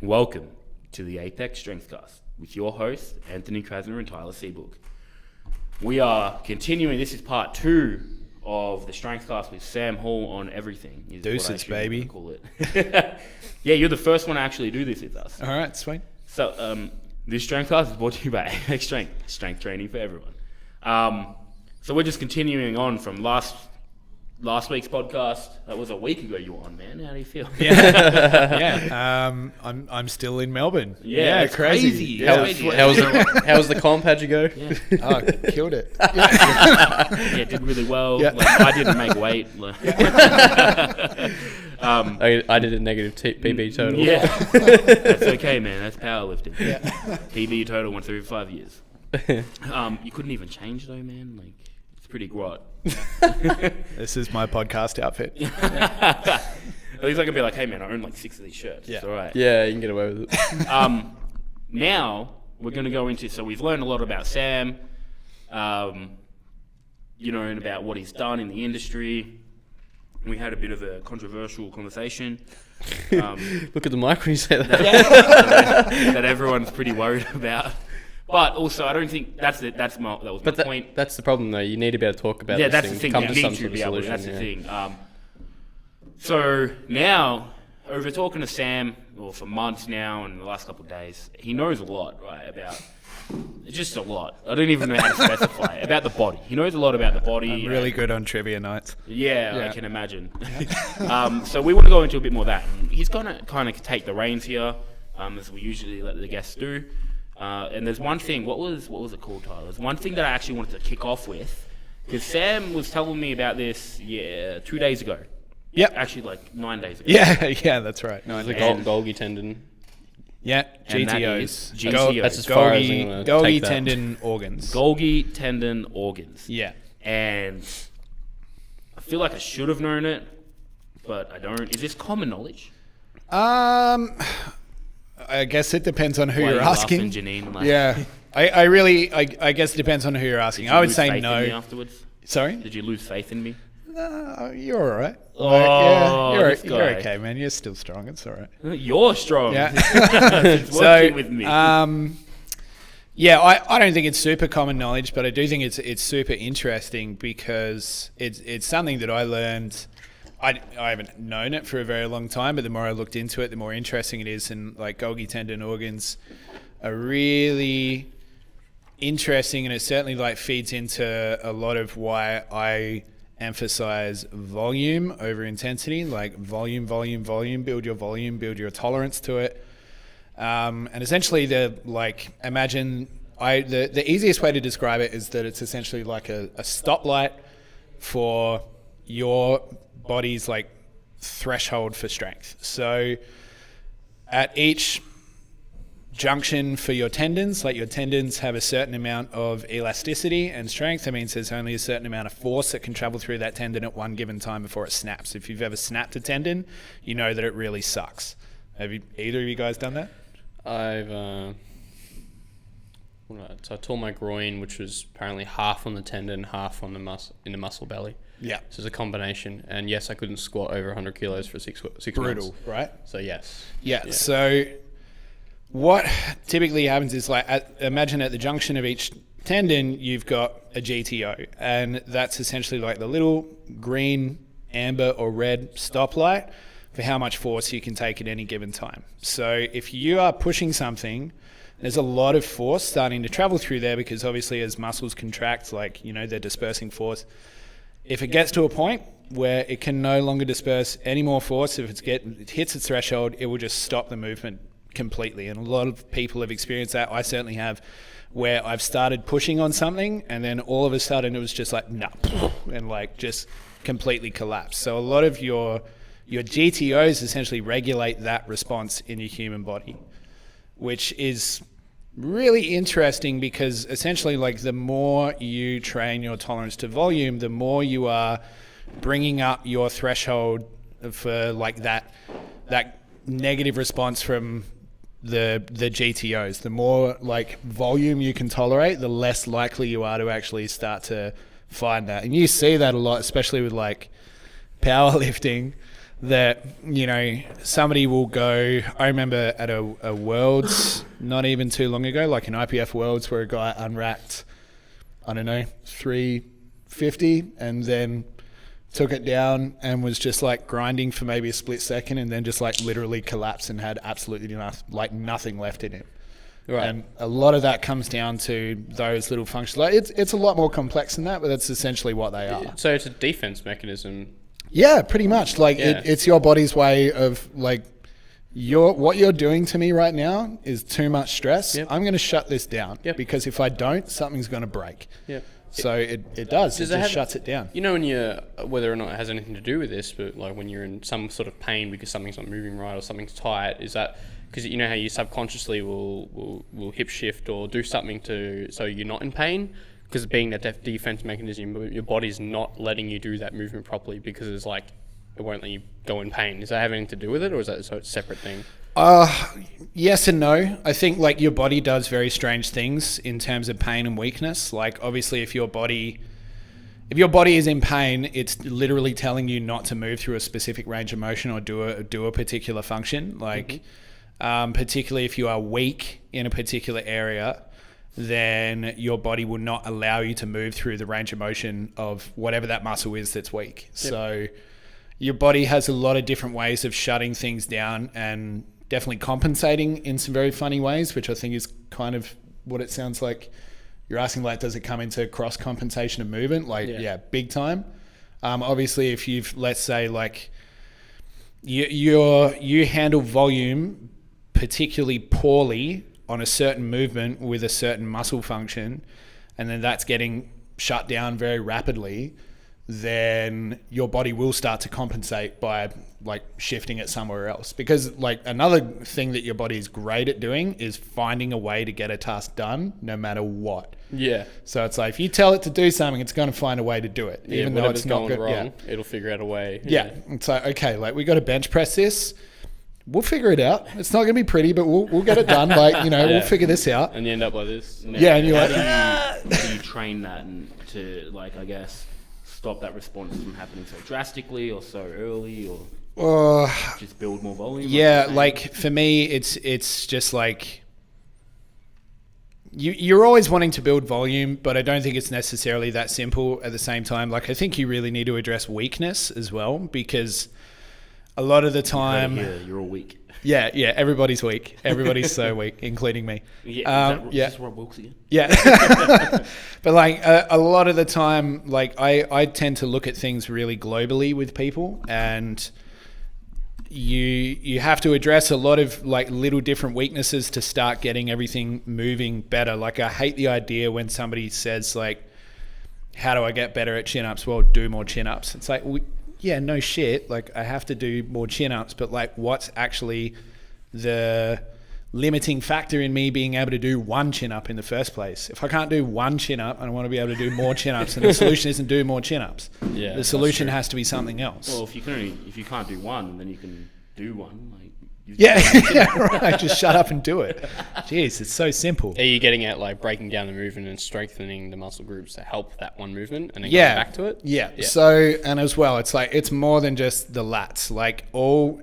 Welcome to the Apex Strengthcast with your hosts, Anthony Krasner and Tyler Seabook. We are continuing, this is part 2 of the Strengthcast with Sam Hall on everything. Deuces, baby. Call it. Yeah, you're the first one to actually do this with us. All right, sweet. So, this Strengthcast is brought to you by Apex Strength training for everyone. So we're just continuing on from last week's podcast. That was a week ago you were on, man. How do you feel? I'm still in Melbourne. Yeah, it's crazy. How was the comp? How'd you go? Yeah. Oh, killed it. Yeah, did really well. Yeah. Like, I didn't make weight. I did a negative PB total. Yeah, that's okay, man. That's powerlifting. Yeah. PB total once every 5 years. You couldn't even change though, man. Like, it's pretty grot. This is my podcast outfit. At least I can be like, hey man, I own like 6 of these shirts. Yeah. It's all right. Yeah, you can get away with it. Now we're going to go into. So we've learned a lot about Sam, and about what he's done in the industry. We had a bit of a controversial conversation. Look at the mic when you say that. That everyone's pretty worried about. But also, I don't think that was my point. That's the problem, though. You need to be able to talk about Yeah, this that's thing. the thing. Come You to need some to sort of be able to. solution, That's the thing. So now, over talking to Sam, for months now, and the last couple of days, he knows a lot, right? About just a lot. I don't even know how to specify about the body. He knows a lot about the body. I'm really good on trivia nights. Yeah, I can imagine. So we want to go into a bit more of that. And he's going to kind of take the reins here, as we usually let the guests do. And there's one thing. What was it called, Tyler? There's one thing that I actually wanted to kick off with, because Sam was telling me about this 2 days ago. Yep. Actually, like 9 days ago. Yeah, that's right. No, The Golgi tendon. yeah, And that GTOs. is GTOs. That's as far as I'm gonna Golgi take that. Tendon Organs. Golgi Tendon Organs. Yeah. And I feel like I should have known it, but I don't. Is this common knowledge? I guess it depends on who Why are you're you asking. laughing, Janine? Like, Yeah. I guess it depends on who you're asking. did you I would lose say faith in me no. afterwards? Sorry? Did you lose faith in me? You're all right. Oh, you're this you're guy. okay, man. You're still strong. It's all right. You're strong. Yeah. It's working with me. Yeah, I don't think it's super common knowledge, but I do think it's super interesting because it's something that I learned. I haven't known it for a very long time, but the more I looked into it, the more interesting it is. And like Golgi Tendon Organs are really interesting, and it certainly like feeds into a lot of why I emphasize volume over intensity. Like volume, build your tolerance to it. And essentially the easiest way to describe it is that it's essentially like a stoplight for your body's like threshold for strength. So at each junction for your tendons, like your tendons have a certain amount of elasticity and strength. That means there's only a certain amount of force that can travel through that tendon at one given time before it snaps. If you've ever snapped a tendon, you know that it really sucks. Have either of you guys done that? So I tore my groin, which was apparently half on the tendon, half on the in the muscle belly. Yeah. So it's a combination. And yes, I couldn't squat over 100 kilos for six Brutal, months. right? So yes. Yeah. So what typically happens is imagine at the junction of each tendon, you've got a GTO, and that's essentially like the little green, amber or red stoplight for how much force you can take at any given time. So if you are pushing something, there's a lot of force starting to travel through there because obviously as muscles contract, they're dispersing force. If it gets to a point where it can no longer disperse any more force, if it hits its threshold, it will just stop the movement completely. And a lot of people have experienced that. I certainly have, where I've started pushing on something and then all of a sudden it was just like, nah, and like just completely collapsed. So a lot of your GTOs essentially regulate that response in your human body, which is really interesting because essentially like the more you train your tolerance to volume, the more you are bringing up your threshold for like that negative response from the GTOs. The more like volume you can tolerate, the less likely you are to actually start to find that. And you see that a lot, especially with like powerlifting. that, you know, somebody will go, I remember at a Worlds not even too long ago, like an IPF Worlds where a guy unracked, I don't know, 350 and then took it down and was just like grinding for maybe a split second and then just like literally collapsed and had absolutely nothing left in him. Right. And a lot of that comes down to those little functions. Like it's a lot more complex than that, but that's essentially what they are. So it's a defense mechanism. Yeah, pretty much. Like Yeah. it's your body's way of like, what you're doing to me right now is too much stress. Yep. I'm going to shut this down Yep. because if I don't, something's going to break. Yep. So it does. It just shuts it down. You know, when you're, whether or not it has anything to do with this, but like when you're in some sort of pain because something's not moving right or something's tight, is that because you know how you subconsciously will hip shift or do something so you're not in pain? Because being that defense mechanism, your body's not letting you do that movement properly because it's like it won't let you go in pain. Does that have anything to do with it, or is that a separate thing? Yes and no. I think like your body does very strange things in terms of pain and weakness. Like obviously if your body is in pain, it's literally telling you not to move through a specific range of motion or do a particular function. Like particularly if you are weak in a particular area, then your body will not allow you to move through the range of motion of whatever that muscle is that's weak. Yep. So your body has a lot of different ways of shutting things down and definitely compensating in some very funny ways, which I think is kind of what it sounds like. You're asking, like, does it come into cross compensation of movement? Like, yeah, big time. Obviously, if you've, let's say, like, you handle volume particularly poorly on a certain movement with a certain muscle function, and then that's getting shut down very rapidly, then your body will start to compensate by like shifting it somewhere else. Because like another thing that your body is great at doing is finding a way to get a task done no matter what. Yeah. So it's like if you tell it to do something, it's going to find a way to do it. Even though it's not going wrong, it'll figure out a way. Yeah. It's like, okay, like we got to bench press this. We'll figure it out. It's not going to be pretty, but we'll get it done. Like, you know, we'll figure this out. And you end up like this. Yeah, and you're like, how do you train that and to, like, I guess, stop that response from happening so drastically or so early, or just build more volume? Yeah, like for me, it's just like you're always wanting to build volume, but I don't think it's necessarily that simple at the same time. Like I think you really need to address weakness as well, because a lot of the time, you're all weak. Yeah, everybody's weak. Everybody's so weak, including me. Yeah, is this Rob Wilkes again? Yeah. But like a lot of the time, like I tend to look at things really globally with people, and you have to address a lot of like little different weaknesses to start getting everything moving better. Like I hate the idea when somebody says like, how do I get better at chin-ups? Well, do more chin-ups. It's like, yeah, no shit. Like I have to do more chin-ups, but like what's actually the limiting factor in me being able to do one chin-up in the first place? If I can't do one chin-up and I want to be able to do more chin-ups, and the solution isn't do more chin-ups. Yeah, the solution has to be something else. Well, if you can't do one, then you can do one. Like yeah, right. Just shut up and do it. Jeez, it's so simple. Are you getting at like breaking down the movement and strengthening the muscle groups to help that one movement and then going back to it? Yeah. So, and as well, it's like, it's more than just the lats. Like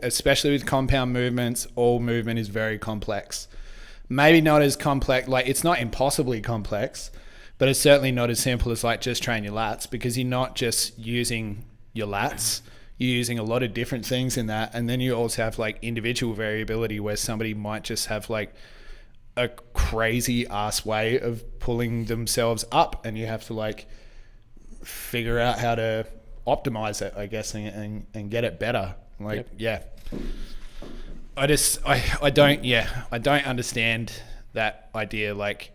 especially with compound movements, all movement is very complex. Maybe not as complex, like it's not impossibly complex, but it's certainly not as simple as like just train your lats, because you're not just using your lats. You're using a lot of different things in that. And then you also have like individual variability where somebody might just have like a crazy ass way of pulling themselves up, and you have to like figure out how to optimize it, I guess, and get it better. Like, yeah. I don't understand that idea. Like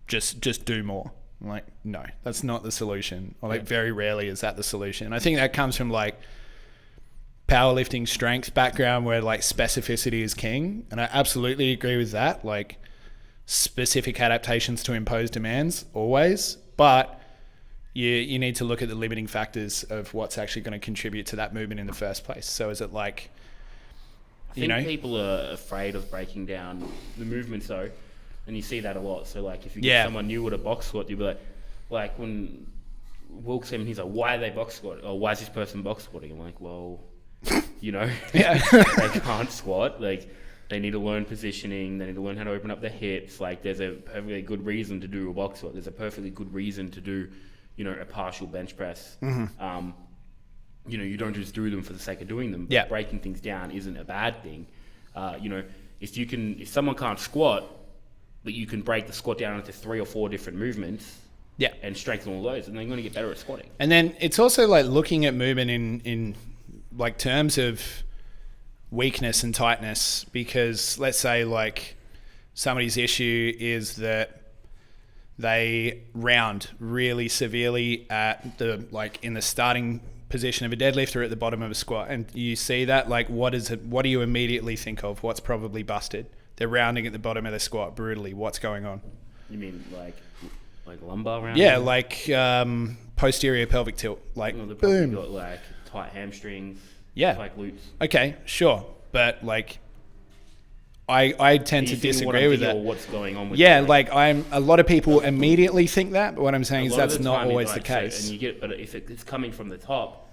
just do more. Like, no, that's not the solution. Or like very rarely is that the solution. I think that comes from like powerlifting strength background where like specificity is king, and I absolutely agree with that. Like specific adaptations to impose demands always, but you need to look at the limiting factors of what's actually going to contribute to that movement in the first place. So is it like, I think people are afraid of breaking down the movements though, and you see that a lot. So like if you get someone new with a box squat, you'll be like when Wilkes came, he's like, why are they box squatting? Or why is this person box squatting? I'm like, well, you know, Yeah. they can't squat. Like, they need to learn positioning. They need to learn how to open up their hips. Like, there's a perfectly good reason to do a box squat. There's a perfectly good reason to do, you know, a partial bench press. You know, you don't just do them for the sake of doing them. Yeah. Breaking things down isn't a bad thing. You know, if someone can't squat, but you can break the squat down into 3 or 4 different movements, Yeah. and strengthen all those, and they're going to get better at squatting. And then it's also like looking at movement in like terms of weakness and tightness, because let's say like somebody's issue is that they round really severely at the, like in the starting position of a deadlift or at the bottom of a squat, and you see that, like what do you immediately think of? What's probably busted? They're rounding at the bottom of the squat brutally. What's going on? You mean like lumbar rounding? Yeah, like posterior pelvic tilt. Like, well, they've probably boom. got like tight hamstrings. Yeah. Like glutes. Okay, sure. But like, I tend to disagree with that. Or what's going on with yeah, like a lot of people immediately think that, but what I'm saying is that's not always the case. And you get, but if it's coming from the top,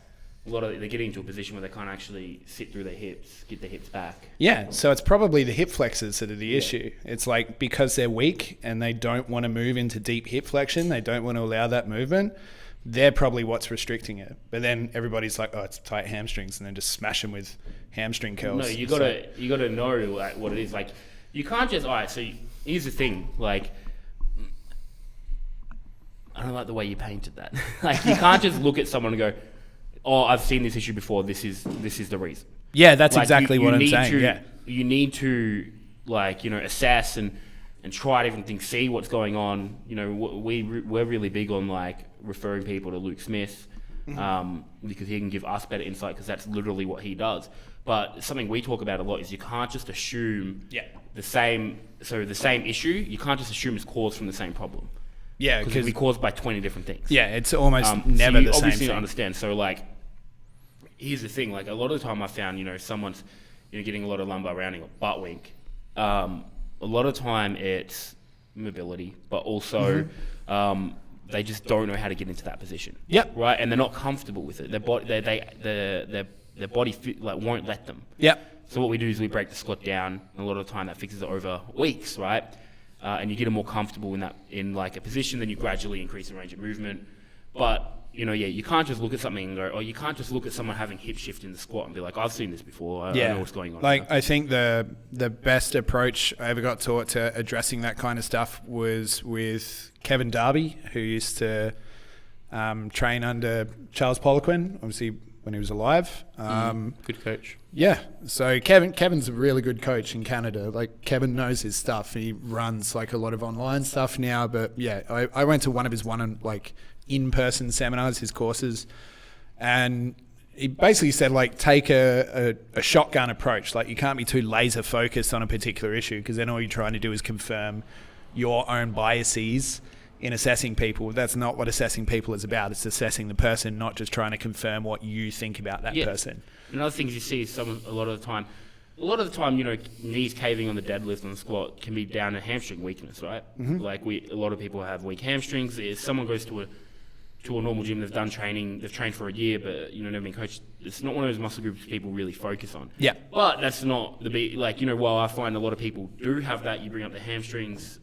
they're getting into a position where they can't actually sit through their hips, get their hips back. Yeah, so it's probably the hip flexors that are the issue. It's like because they're weak and they don't want to move into deep hip flexion, they don't want to allow that movement, they're probably what's restricting it. But then everybody's like, oh, it's tight hamstrings, and then just smash them with hamstring curls. No, you gotta know like what it is. Like, you can't just, all right, so here's the thing, like, I don't like the way you painted that. Like, you can't just look at someone and go, oh, I've seen this issue before, this is the reason. Yeah, that's like, exactly what I'm saying. Yeah. You need to, like, you know, assess and try different things, see what's going on. You know, we're really big on, like, referring people to Luke Smith, because he can give us better insight, because that's literally what he does. But something we talk about a lot is you can't just assume the same issue, you can't just assume it's caused from the same problem. Yeah, because it'll be caused by 20 different things. Yeah, it's almost never the same thing. Obviously don't understand. So, like, here's the thing, like, a lot of the time I found, you know, someone's, you know, getting a lot of lumbar rounding or butt wink. A lot of time it's mobility, but also they just don't know how to get into that position. Yep. Right, and they're not comfortable with it. Their body like won't let them. Yep. So what we do is we break the squat down. And a lot of the time that fixes it over weeks, right? And you get them more comfortable in like a position, then you gradually increase the range of movement. But you know, you can't just look at something and go, or you can't just look at someone having hip shift in the squat and be like, I've seen this before. I know what's going on. Like, I think the best approach I ever got taught to addressing that kind of stuff was with Kevin Darby, who used to train under Charles Poliquin, obviously when he was alive. Good coach. Yeah. So Kevin's a really good coach in Canada. Like, Kevin knows his stuff. He runs like a lot of online stuff now. But yeah, I went to one of his in-person seminars, his courses, and he basically said, like, take a shotgun approach. Like, you can't be too laser focused on a particular issue, because then all you're trying to do is confirm your own biases in assessing people. That's not what assessing people is about. It's assessing the person, not just trying to confirm what you think about that person. And other things you see is a lot of the time, you know, knees caving on the deadlift and the squat can be down to hamstring weakness, right? Like, a lot of people have weak hamstrings. If someone goes to a normal gym, they've done training, they've trained for a year, but, you know, never been coached. It's not one of those muscle groups people really focus on. Yeah. But that's not like, you know, while I find a lot of people do have that, you bring up the hamstrings,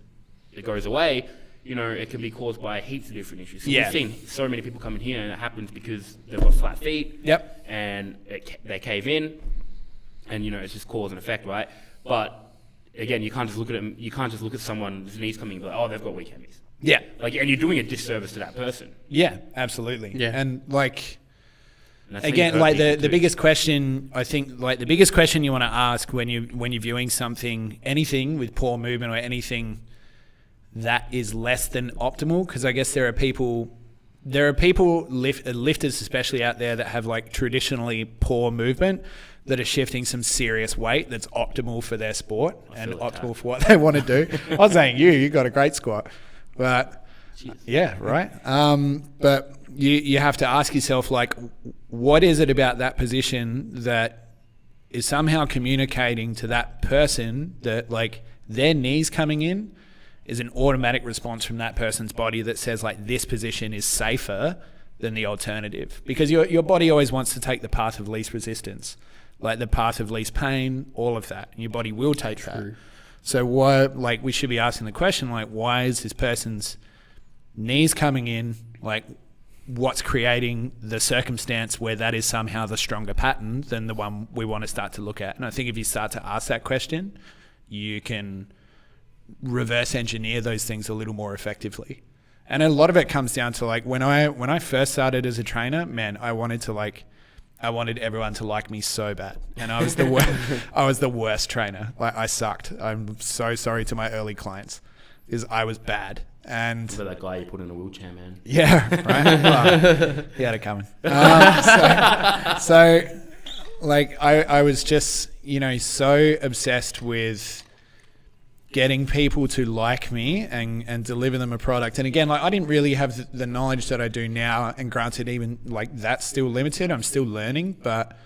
it goes away. You know, it can be caused by heaps of different issues. So we've seen so many people come in here, and it happens because they've got flat feet. Yep. And they cave in, and, you know, it's just cause and effect, right? But again, you can't just look at them. You can't just look at someone's knees coming and be like, oh, they've got weak hammies. Yeah. Like, and you're doing a disservice to that person. Yeah, absolutely. Yeah. And like, And again, like the biggest question, I think, like the biggest question you want to ask when you're viewing something, anything with poor movement or anything that is less than optimal, because I guess there are people, lifters especially out there, that have like traditionally poor movement, that are shifting some serious weight that's optimal for their sport and optimal for what they want to do. I was saying you got a great squat, but yeah, right. But you have to ask yourself, like, what is it about that position that is somehow communicating to that person that, like, their knees coming in is an automatic response from that person's body that says, like, this position is safer than the alternative, because your body always wants to take the path of least resistance. like the path of least pain, all of that. And your body will take that. So what, like, we should be asking the question, like, why is this person's knees coming in? Like, what's creating the circumstance where that is somehow the stronger pattern than the one we want to start to look at? And I think if you start to ask that question, you can reverse engineer those things a little more effectively. And a lot of it comes down to, like, when I first started as a trainer, man, I wanted everyone to like me so bad, and I was the worst trainer. Like, I sucked. I'm so sorry to my early clients, because I was bad. And for that guy you put in a wheelchair, man. Yeah, right. Well, he had it coming. So like, I was just, so obsessed with getting people to like me and deliver them a product. And again, like, I didn't really have the knowledge that I do now, and granted, even like that's still limited. I'm still learning, but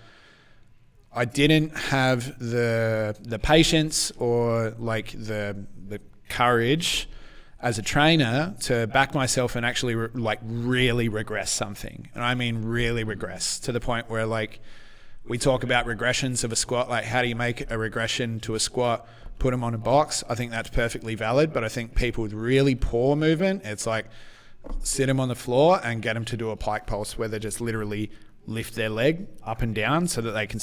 I didn't have the patience or like the courage as a trainer to back myself and actually really regress something. And I mean really regress, to the point where, like, we talk about regressions of a squat, like how do you make a regression to a squat, put them on a box. I think that's perfectly valid, but I think people with really poor movement, it's like sit them on the floor and get them to do a pike pulse where they just literally lift their leg up and down so that they can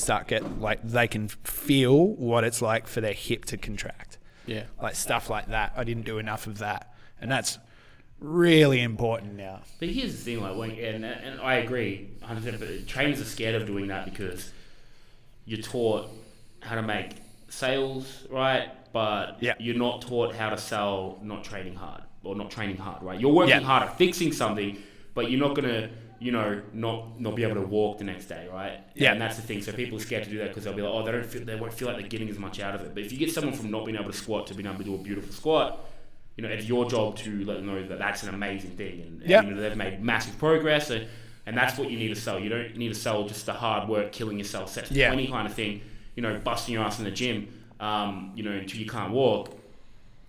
they can feel what it's like for their hip to contract. Yeah. Like stuff like that. I didn't do enough of that. And that's really important now. But here's the thing, like, and I agree 100%, but trainers are scared of doing that because you're taught how to make sales, right? But you're not taught how to sell not training hard, or not training hard, right? You're working hard at fixing something, but you're not going to, not be able to walk the next day, right? Yeah. And that's the thing. So people are scared to do that because they'll be like, they won't feel like they're getting as much out of it. But if you get someone from not being able to squat to being able to do a beautiful squat, it's your job to let them know that that's an amazing thing, and they've made massive progress, and that's what you need to sell. You don't need to sell just the hard work, killing yourself, set to 20 kind of thing, busting your ass in the gym, until you can't walk.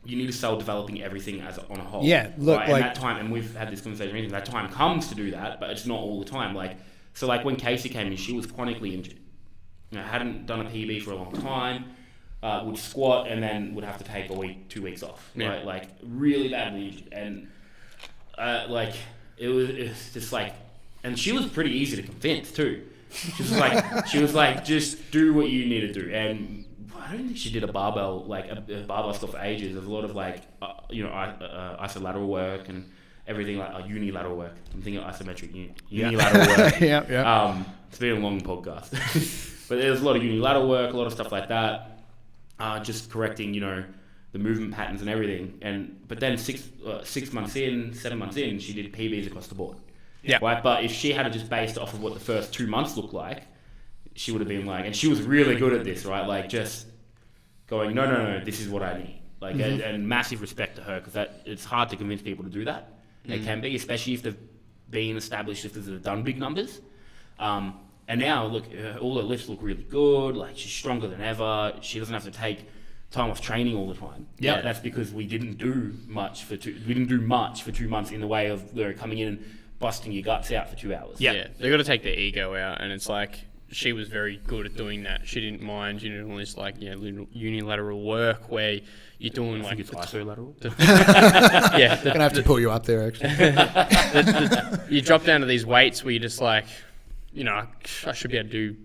You need to sell developing everything as on a whole. Yeah, look, right? And that time, and we've had this conversation recently, that time comes to do that, but it's not all the time. So when Casey came in, she was chronically injured. Hadn't done a PB for a long time. Would squat and then would have to take 2 weeks off, right? Like, really badly injured. And it was just like, and she was pretty easy to convince too. She was like, just do what you need to do. And I don't think she did a barbell stuff for ages. There's a lot of isolateral work and everything, like unilateral work. I'm thinking unilateral work. Yeah. It's been a long podcast, but there's a lot of unilateral work, a lot of stuff like that. Just correcting, the movement patterns and everything. But then 7 months in, she did PBs across the board. Yeah. Right. But if she had just based off of what the first 2 months looked like, she would have been like, and she was really good at this, right? Like, just going, no, this is what I need. Like, and massive respect to her, because it's hard to convince people to do that. It can be, especially if they've been established, if they've done big numbers. And now, look, all her lifts look really good. Like, she's stronger than ever. She doesn't have to take time off training all the time. Yeah, that's because we didn't do much for 2 months in the way of coming in and busting your guts out for 2 hours. Yeah, they've got to take their ego out, and it's like, she was very good at doing that. She didn't mind, all this little unilateral work where you're doing I think it's isolateral. Yeah, they're gonna have to pull you up there. Actually, you drop down to these weights where you're just like, I should be able to do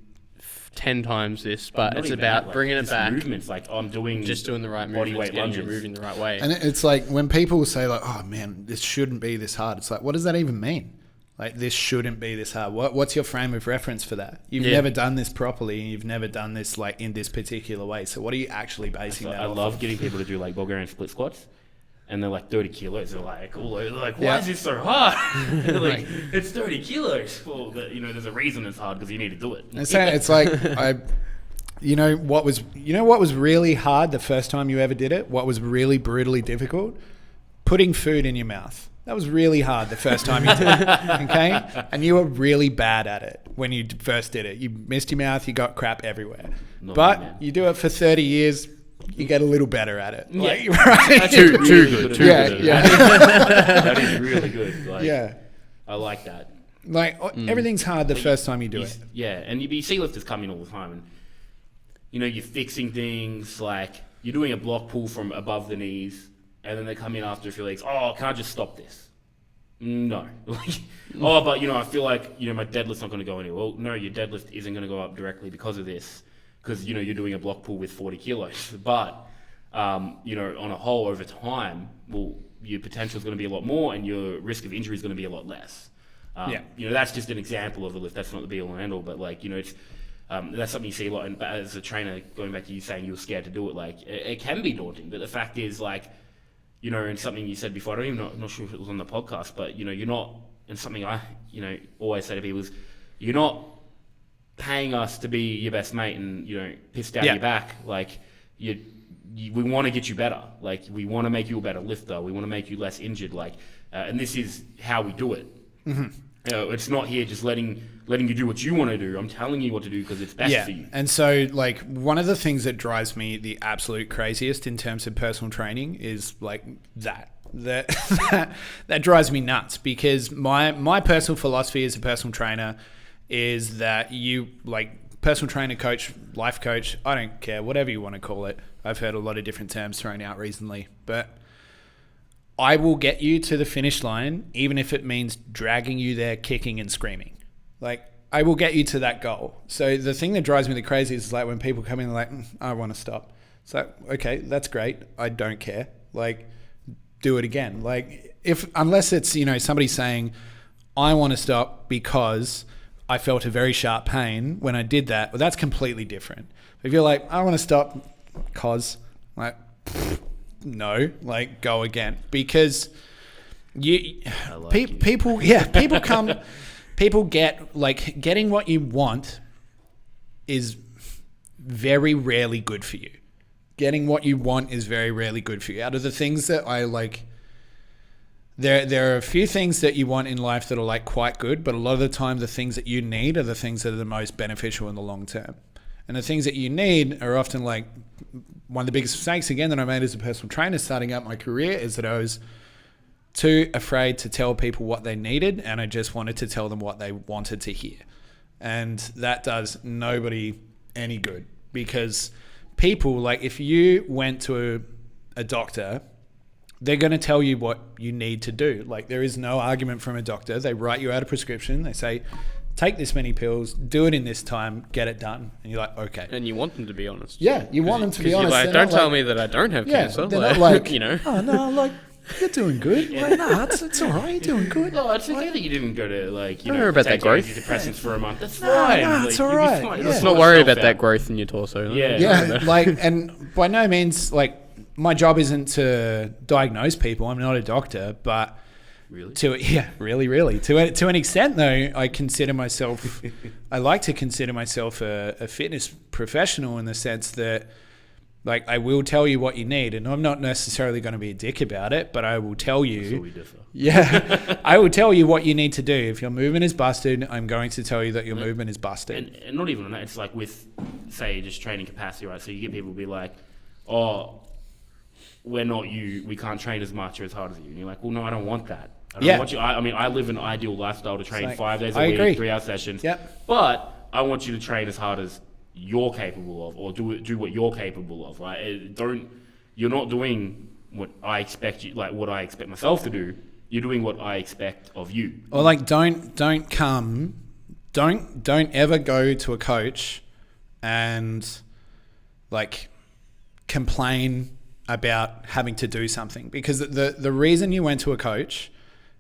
10 times this, but it's about bringing it back. Movements, like I'm doing, just doing the right body movements, weight lunges, moving the right way. and it's like when people say like, "Oh man, this shouldn't be this hard." It's like, what does that even mean? Like, this shouldn't be this hard. What's your frame of reference for that? You've never done this properly, and you've never done this like in this particular way. So what are you actually basing that I off love of? getting people to do like Bulgarian split squats, and they're like 30 kilos. They're like, why is this so hard? They're like, it's 30 kilos. Well, there's a reason it's hard, because you need to do it. It's like what was really hard the first time you ever did it? What was really brutally difficult? Putting food in your mouth. That was really hard the first time you did it, okay? And you were really bad at it when you first did it. You missed your mouth, you got crap everywhere. You do it for 30 years, you get a little better at it. Yeah. Right? Too good. That is really good. I like that. Like, everything's hard the first time you do it. Yeah, and you see lifters come in all the time, and you're fixing things like you're doing a block pull from above the knees, and then they come in after a few legs. Oh, can I just stop this? No. But I feel like my deadlift's not going to go anywhere. Well, no, your deadlift isn't going to go up directly because of this, because you're doing a block pull with 40 kilos. But on a whole over time, well, your potential is going to be a lot more, and your risk of injury is going to be a lot less. That's just an example of a lift. That's not the be all and end all, but it's. That's something you see a lot. And as a trainer, going back to you saying you were scared to do it, it can be daunting. But the fact is, and something you said before, I'm not sure if it was on the podcast, but you're not. And something I always say to people is, you're not paying us to be your best mate and piss down your back. We want to get you better. We want to make you a better lifter. We want to make you less injured. And this is how we do it. Mm-hmm. It's not here just letting you do what you want to do. I'm telling you what to do because it's best for you. And so, one of the things that drives me the absolute craziest in terms of personal training is that drives me nuts, because my personal philosophy as a personal trainer is that you personal trainer, coach, life coach, I don't care, whatever you want to call it. I've heard a lot of different terms thrown out recently, but I will get you to the finish line, even if it means dragging you there, kicking and screaming. I will get you to that goal. So the thing that drives me the craziest is when people come in and I want to stop. It's okay, that's great. I don't care. Do it again. Unless it's, somebody saying, I want to stop because I felt a very sharp pain when I did that, well, that's completely different. If you're I want to stop because, no, go again. Because people get, getting what you want is very rarely good for you. Getting what you want is very rarely good for you. Out of the things that I there are a few things that you want in life that are quite good, but a lot of the time the things that you need are the things that are the most beneficial in the long term. And the things that you need are often one of the biggest mistakes, again, that I made as a personal trainer starting out my career is that I was too afraid to tell people what they needed, and I just wanted to tell them what they wanted to hear. And that does nobody any good, because people, if you went to a doctor, they're going to tell you what you need to do. There is no argument from a doctor. They write you out a prescription. They say, take this many pills, do it in this time, get it done. And you're okay. And you want them to be honest. Yeah, you want them to be honest. You're don't tell me that I don't have cancer. They're not oh no, you're doing good. No, it's all right. You're doing good. No, it's okay that you didn't go to don't worry about that growth. Antidepressants for a month. That's fine. No, it's all right. Let's not worry about that growth in your torso. Yeah. And by no means, my job isn't to diagnose people. I'm not a doctor, but really, really. To an extent, though, I consider myself. I like to consider myself a fitness professional in the sense that, I will tell you what you need, and I'm not necessarily going to be a dick about it, but I will tell you. That's where we differ. Yeah, I will tell you what you need to do. If your movement is busted, I'm going to tell you that your movement is busted. And not even on that. It's with, say, just training capacity, right? So you get people be oh, we're not you. We can't train as much or as hard as you. And you're well, no, I don't want that. I don't want you. I live an ideal lifestyle to train 5 days a week, agree. 3-hour sessions. Yep. But I want you to train as hard as you're capable of, or do what you're capable of, right? You're not doing what I expect you, what I expect myself to do. You're doing what I expect of you. Or don't ever go to a coach and complain about having to do something, because the reason you went to a coach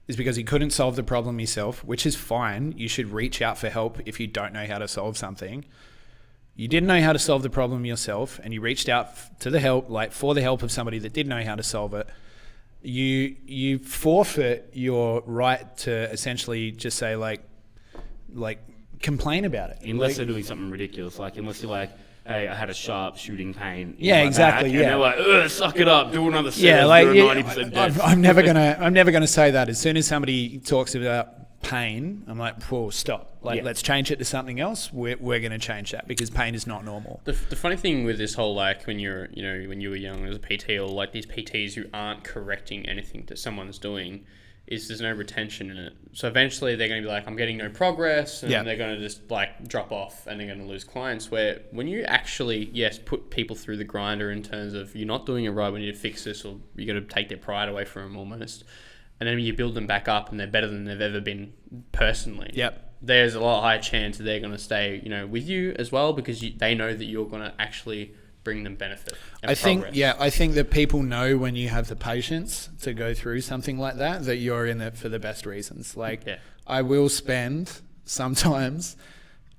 is because you couldn't solve the problem yourself, which is fine. You should reach out for help if you don't know how to solve something. You didn't know how to solve the problem yourself, and you reached out to the help, for the help of somebody that did know how to solve it. You forfeit your right to essentially just say complain about it. Unless they're doing something ridiculous, unless you're hey, I had a sharp shooting pain. Yeah, exactly. Back, and they're suck it up, do another set. Yeah, 90% dead. I'm never gonna say that. As soon as somebody talks about pain, I'm whoa, stop. Let's change it to something else. We're going to change that, because pain is not normal. The funny thing with this whole when you were young as a PT, or these PTs who aren't correcting anything that someone's doing, is there's no retention in it. So eventually they're going to be like, I'm getting no progress, and they're going to just like drop off, and they're going to lose clients. Where when you actually, yes, put people through the grinder in terms of you're not doing it right, we need to fix this, or you're going to take their pride away from them almost. And then you build them back up and they're better than they've ever been personally. Yep. There's a lot higher chance that they're going to stay, with you as well, because they know that you're going to actually bring them benefit and progress. I think that people know when you have the patience to go through something like that you're in it for the best reasons. I will spend sometimes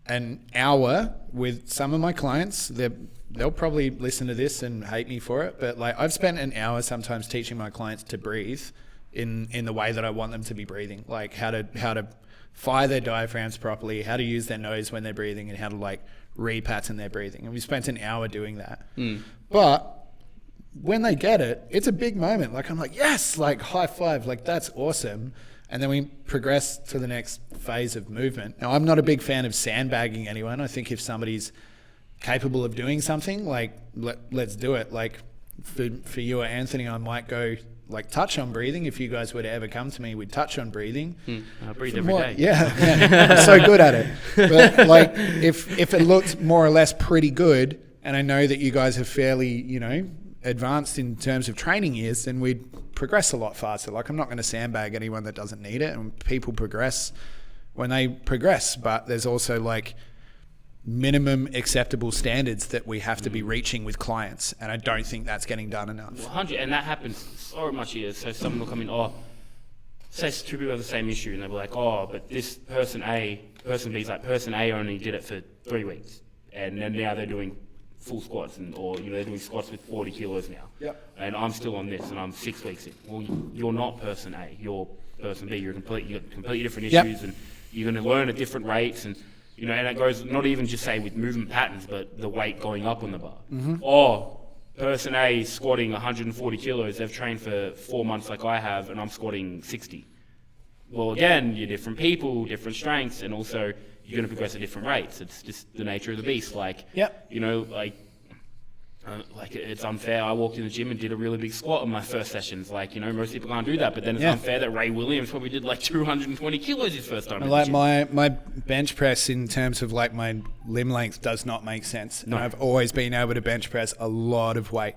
an hour with some of my clients. They'll probably listen to this and hate me for it, but I've spent an hour sometimes teaching my clients to breathe in the way that I want them to be breathing, like how to fire their diaphragms properly, how to use their nose when they're breathing, and how to re-pattern their breathing. And we spent an hour doing that. But when they get it, it's a big moment. I'm like, yes, high five, that's awesome. And then we progress to the next phase of movement. Now, I'm not a big fan of sandbagging anyone. I think if somebody's capable of doing something, let's do it. For you or Anthony, I might go touch on breathing. If you guys were to ever come to me, we'd touch on breathing. I breathe every day. Yeah, I'm so good at it. But if it looked more or less pretty good, and I know that you guys are fairly, advanced in terms of training years, then we'd progress a lot faster. I'm not going to sandbag anyone that doesn't need it, and people progress when they progress. But there's also minimum acceptable standards that we have to be reaching with clients, and I don't think that's getting done enough. 100, and that happens so much here. So someone will come in, say two people have the same issue, and they'll be like, but this person B is person A only did it for 3 weeks, and then now they're doing full squats, or they're doing squats with 40 kilos now. Yep. And I'm still on this, and I'm 6 weeks in. Well, you're not person A, you're person B. You got completely different issues, and you're going to learn at different rates, and and it goes not even just say with movement patterns, but the weight going up on the bar. Person A is squatting 140 kilos. They've trained for 4 months like I have, and I'm squatting 60. Well, again, you're different people, different strengths, and also you're going to progress at different rates. It's just the nature of the beast. It's unfair. I walked in the gym and did a really big squat on my first sessions. Most people can't do that, but then it's unfair that Ray Williams probably did 220 kilos his first time. My bench press in terms of my limb length does not make sense. No. And I've always been able to bench press a lot of weight,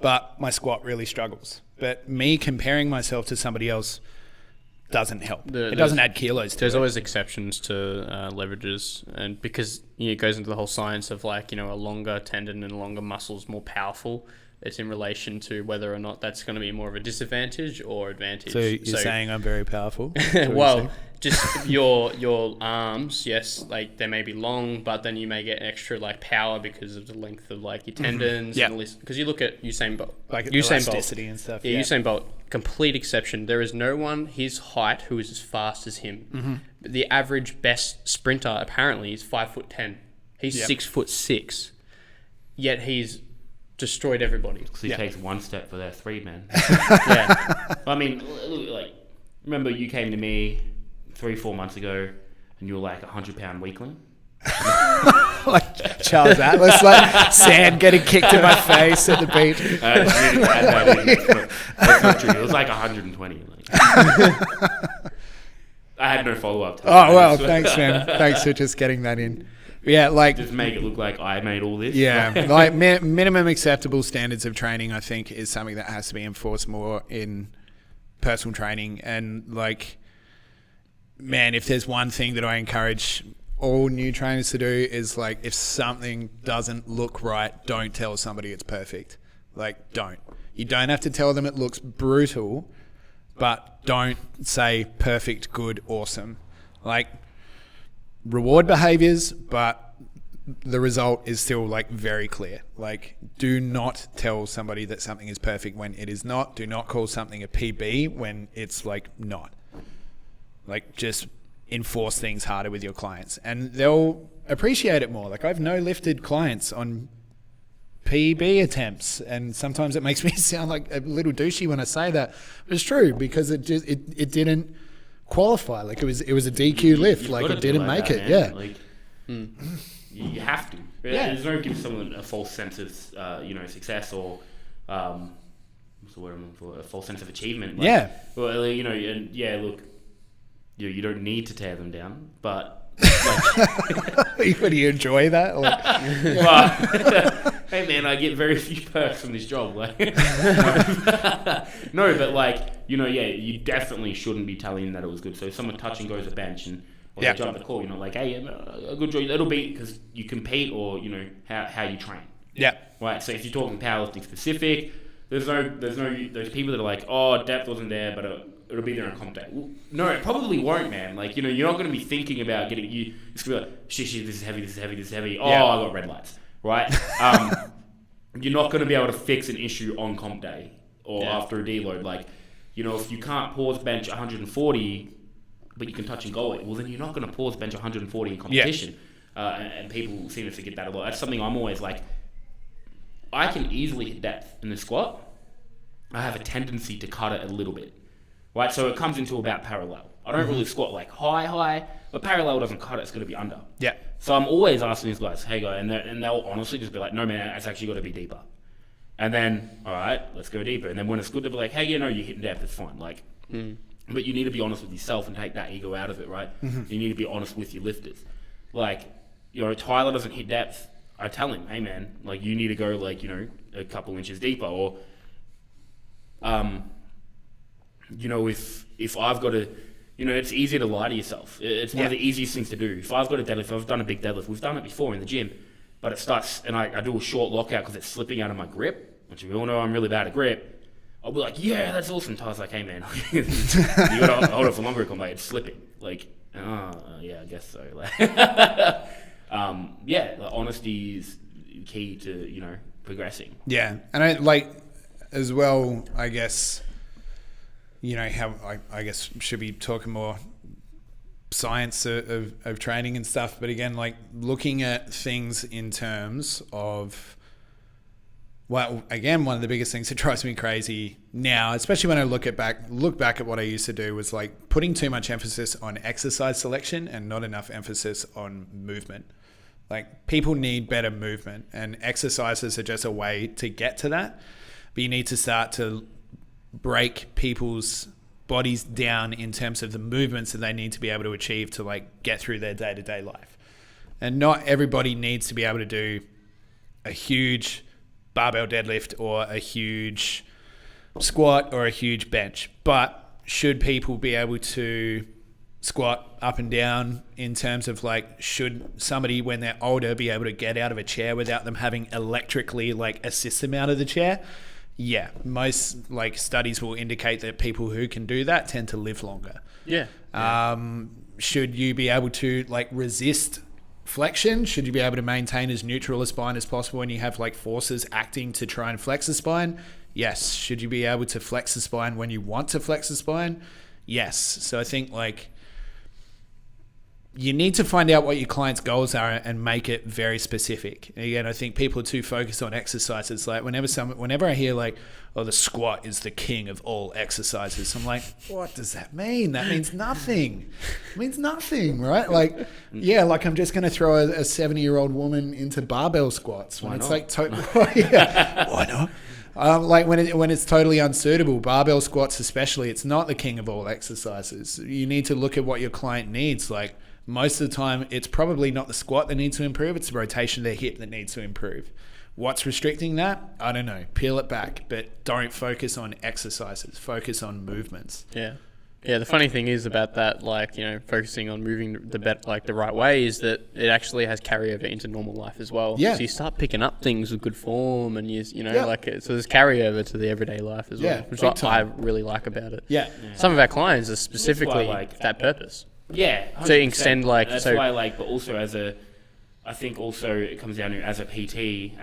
but my squat really struggles. But me comparing myself to somebody else doesn't help. It doesn't add kilos to it. There's always exceptions to leverages, and because it goes into the whole science of a longer tendon and longer muscles more powerful. It's in relation to whether or not that's going to be more of a disadvantage or advantage. So you're saying I'm very powerful? Well, just your arms, yes, they may be long, but then you may get extra power because of the length of your tendons. Because you look at Usain Bolt, elasticity and stuff. Yeah, Usain Bolt, complete exception. There is no one his height who is as fast as him. The average best sprinter apparently is 5'10". He's 6'6", yet he's destroyed everybody. Because he takes one step for their 3, man. Yeah. I mean, remember you came to me 3-4 months ago and you were a 100-pound weakling? Charles Atlas, sand getting kicked in my face at the beach. That's not true. It was 120. I had no follow-up. Thanks, man. Thanks for just getting that in. Yeah, just make it look like I made all this. Yeah, minimum acceptable standards of training, I think, is something that has to be enforced more in personal training. And if there's one thing that I encourage all new trainers to do is if something doesn't look right, don't tell somebody it's perfect. Don't. You don't have to tell them it looks brutal, but don't say perfect, good, awesome. Reward behaviors, but the result is still very clear. Do not tell somebody that something is perfect when it is not. Do not call something a PB when it's not. Just enforce things harder with your clients, and they'll appreciate it more. I've no lifted clients on PB attempts, and sometimes it makes me sound like a little douchey when I say that. But it's true, because it didn't qualify. It was a DQ lift. It didn't make it. Man. You have to. There's no give someone a false sense of success or what's the word I'm looking for? A false sense of achievement. Yeah. Well, you know, and yeah, look, you don't need to tear them down, but. Would you enjoy that? Well, hey man, I get very few perks from this job. Like, no, but like, you know, yeah, you definitely shouldn't be telling them that it was good. So if someone touch and goes a bench and or they jump the call, you're not like, hey, a good job. It'll be because you compete or you know how you train. Yeah. Right. So if you're talking powerlifting specific, there's no those people that are like, oh, depth wasn't there, but it'll be there on comp day. Well, no, it probably won't, man. Like, you know, you're not going to be thinking about getting you. It's going to be like, shit, this is heavy, this is heavy, this is heavy. Oh, Yeah. I got red lights, right? You're not going to be able to fix an issue on comp day or after a deload. Like, you know, if you can't pause bench 140, but you can touch and go it, well, then you're not going to pause bench 140 in competition. And people seem to forget that a lot. That's something I'm always like, I can easily hit depth in the squat. I have a tendency to cut it a little bit. Right, so it comes into about parallel. I don't really squat like high, but parallel doesn't cut it, it's going to be under. Yeah. So I'm always asking these guys, hey guys, and they'll honestly just be like, no man, it's actually got to be deeper. And then, all right, let's go deeper. And then when it's good, they'll be like, hey, you know, you're hitting depth, it's fine. Like, but you need to be honest with yourself and take that ego out of it, right? You need to be honest with your lifters. Like, you know, Tyler doesn't hit depth. I tell him, hey man, like you need to go like, you know, a couple inches deeper or, you know, if I've got to, you know, it's easier to lie to yourself. It's one of the easiest things to do. If I've got a deadlift, if I've done a big deadlift, we've done it before in the gym, but it starts, and I do a short lockout because it's slipping out of my grip, which we all know I'm really bad at grip. I'll be like, yeah, that's awesome. Tyler's like, hey man, you got to hold it for longer. I'm like, it's slipping. Like, yeah, I guess so. Like, yeah, like, honesty is key to, you know, progressing. Yeah. And I like as well, I guess, you know, how I guess should be talking more science of training and stuff. But again, like looking at things in terms of, well, again, one of the biggest things that drives me crazy now, especially when I look back at what I used to do, was like putting too much emphasis on exercise selection and not enough emphasis on movement. Like people need better movement, and exercises are just a way to get to that. But you need to start to break people's bodies down in terms of the movements that they need to be able to achieve to like get through their day-to-day life. And not everybody needs to be able to do a huge barbell deadlift or a huge squat or a huge bench. But should people be able to squat up and down in terms of like, should somebody when they're older be able to get out of a chair without them having electrically like assist them out of the chair? Yeah, most like studies will indicate that people who can do that tend to live longer. Yeah. Should you be able to like resist flexion? Should you be able to maintain as neutral a spine as possible when you have like forces acting to try and flex the spine? Yes. Should you be able to flex the spine when you want to flex the spine? Yes. So I think like you need to find out what your client's goals are and make it very specific. And again, I think people are too focused on exercises. Like whenever I hear like, oh, the squat is the king of all exercises, I'm like, what does that mean? That means nothing. It means nothing, right? Like, yeah, like I'm just going to throw a 70-year-old woman into barbell squats. When it's like, yeah, why not? Like when it's totally unsuitable, barbell squats especially, it's not the king of all exercises. You need to look at what your client needs. Like, most of the time, it's probably not the squat that needs to improve. It's the rotation of their hip that needs to improve. What's restricting that? I don't know. Peel it back, but don't focus on exercises. Focus on movements. Yeah. Yeah, the funny thing is about that, like, you know, focusing on moving the right way is that it actually has carryover into normal life as well. Yeah. So you start picking up things with good form and you know, Yeah. like, so there's carryover to the everyday life as well, Yeah, which is big what I time. really like about it. Yeah. Some of our clients are specifically like- that purpose. Yeah, 100%. To extend, like, that's so- why like, but also I think also it comes down to as a PT,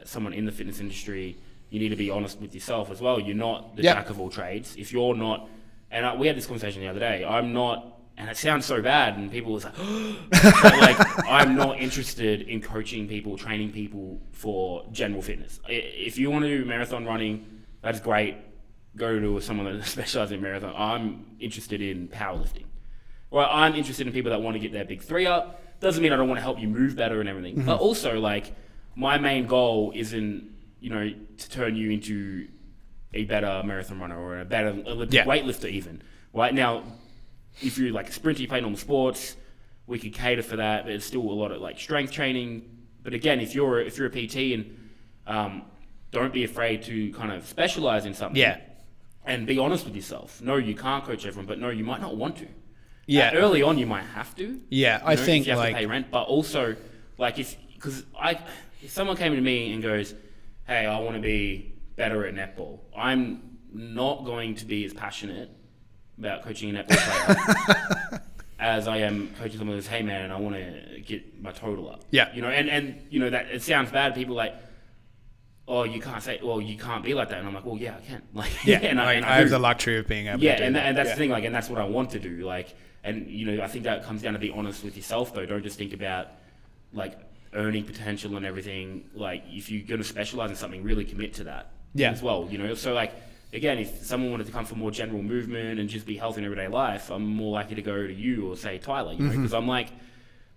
someone in the fitness industry, you need to be honest with yourself as well. You're not the Yeah. jack of all trades. If you're not, and we had this conversation the other day. I'm not, and it sounds so bad, and people was like, but like I'm not interested in coaching people, training people for general fitness. If you want to do marathon running, that's great. Go to someone that specializes in marathon. I'm interested in powerlifting. Well, I'm interested in people that want to get their big 3 up. Doesn't mean I don't want to help you move better and everything. Mm-hmm. But also, like, my main goal isn't, you know, to turn you into a better marathon runner or a better Olympic weightlifter even. Right now, if you're like a sprinter, you play normal sports, we could cater for that. There's still a lot of like strength training. But again, if you're a PT and don't be afraid to kind of specialize in something. Yeah. And be honest with yourself. No, you can't coach everyone, but no, you might not want to. Yeah. Early on, you might have to. Yeah, I think if you have like to pay rent, but also like if someone came to me and goes, "Hey, I want to be better at netball," I'm not going to be as passionate about coaching a netball player as I am coaching someone who goes, "Hey, man, I want to get my total up." Yeah. And you know that it sounds bad. People like, "Oh, you can't say, well, you can't be like that," and I'm like, "Well, yeah, I can." Like, and I have the luxury of being able to do and that. that's the thing, like, and that's what I want to do, like, and you know, I think that comes down to be honest with yourself, though. Don't just think about like earning potential and everything. Like, if you're going to specialize in something, really commit to that as well. You know, so like again, if someone wanted to come for more general movement and just be healthy in everyday life, I'm more likely to go to you or say Tyler, you know, because I'm like,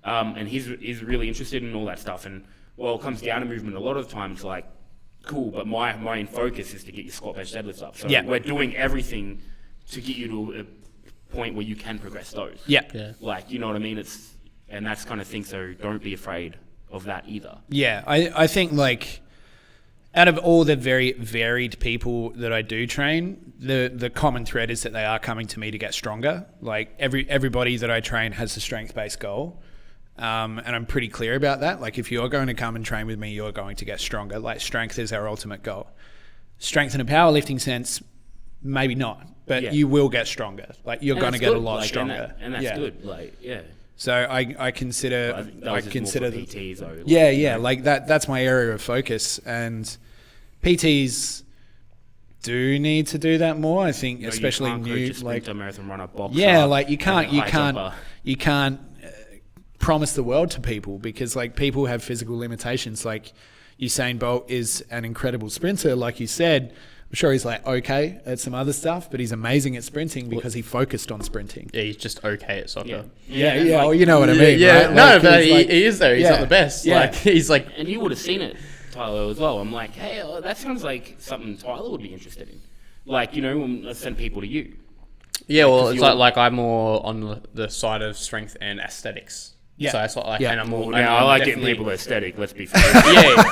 and he's really interested in all that stuff, and well, it comes down to movement a lot of times, like. Cool, but my main focus is to get your squat, bench, deadlifts up. So we're doing everything to get you to a point where you can progress those. Yeah. Like, you know what I mean? And that's kind of thing. So don't be afraid of that either. Yeah, I think like out of all the very varied people that I do train, the common thread is that they are coming to me to get stronger. Like everybody that I train has a strength-based goal. And I'm pretty clear about that. Like, if you're going to come and train with me, you're going to get stronger. Like, strength is our ultimate goal. Strength in a powerlifting sense, maybe not, but you will get stronger. Like, you're going to get a lot stronger. And that's good. Like, So I consider more for PTs though. Like that's my area of focus, and PTs do need to do that more. I think, especially new, like a marathon runner, boxer. Yeah, like you can't promise the world to people, because like people have physical limitations. Like Usain Bolt is an incredible sprinter, like you said. I'm sure he's like okay at some other stuff, but he's amazing at sprinting because he focused on sprinting. Yeah, he's just okay at soccer. Yeah, well, you know what I mean. Yeah, right? no, like, but he is though. He's not the best. Yeah. Like he's like, and you would have seen it, Tyler, as well. I'm like, hey, that sounds like something Tyler would be interested in. Like, you know, let's send people to you. Yeah, well, it's like I'm more on the side of strength and aesthetics. Yeah. So it's like, and I'm more. Now, I like getting people aesthetic. Let's be fair.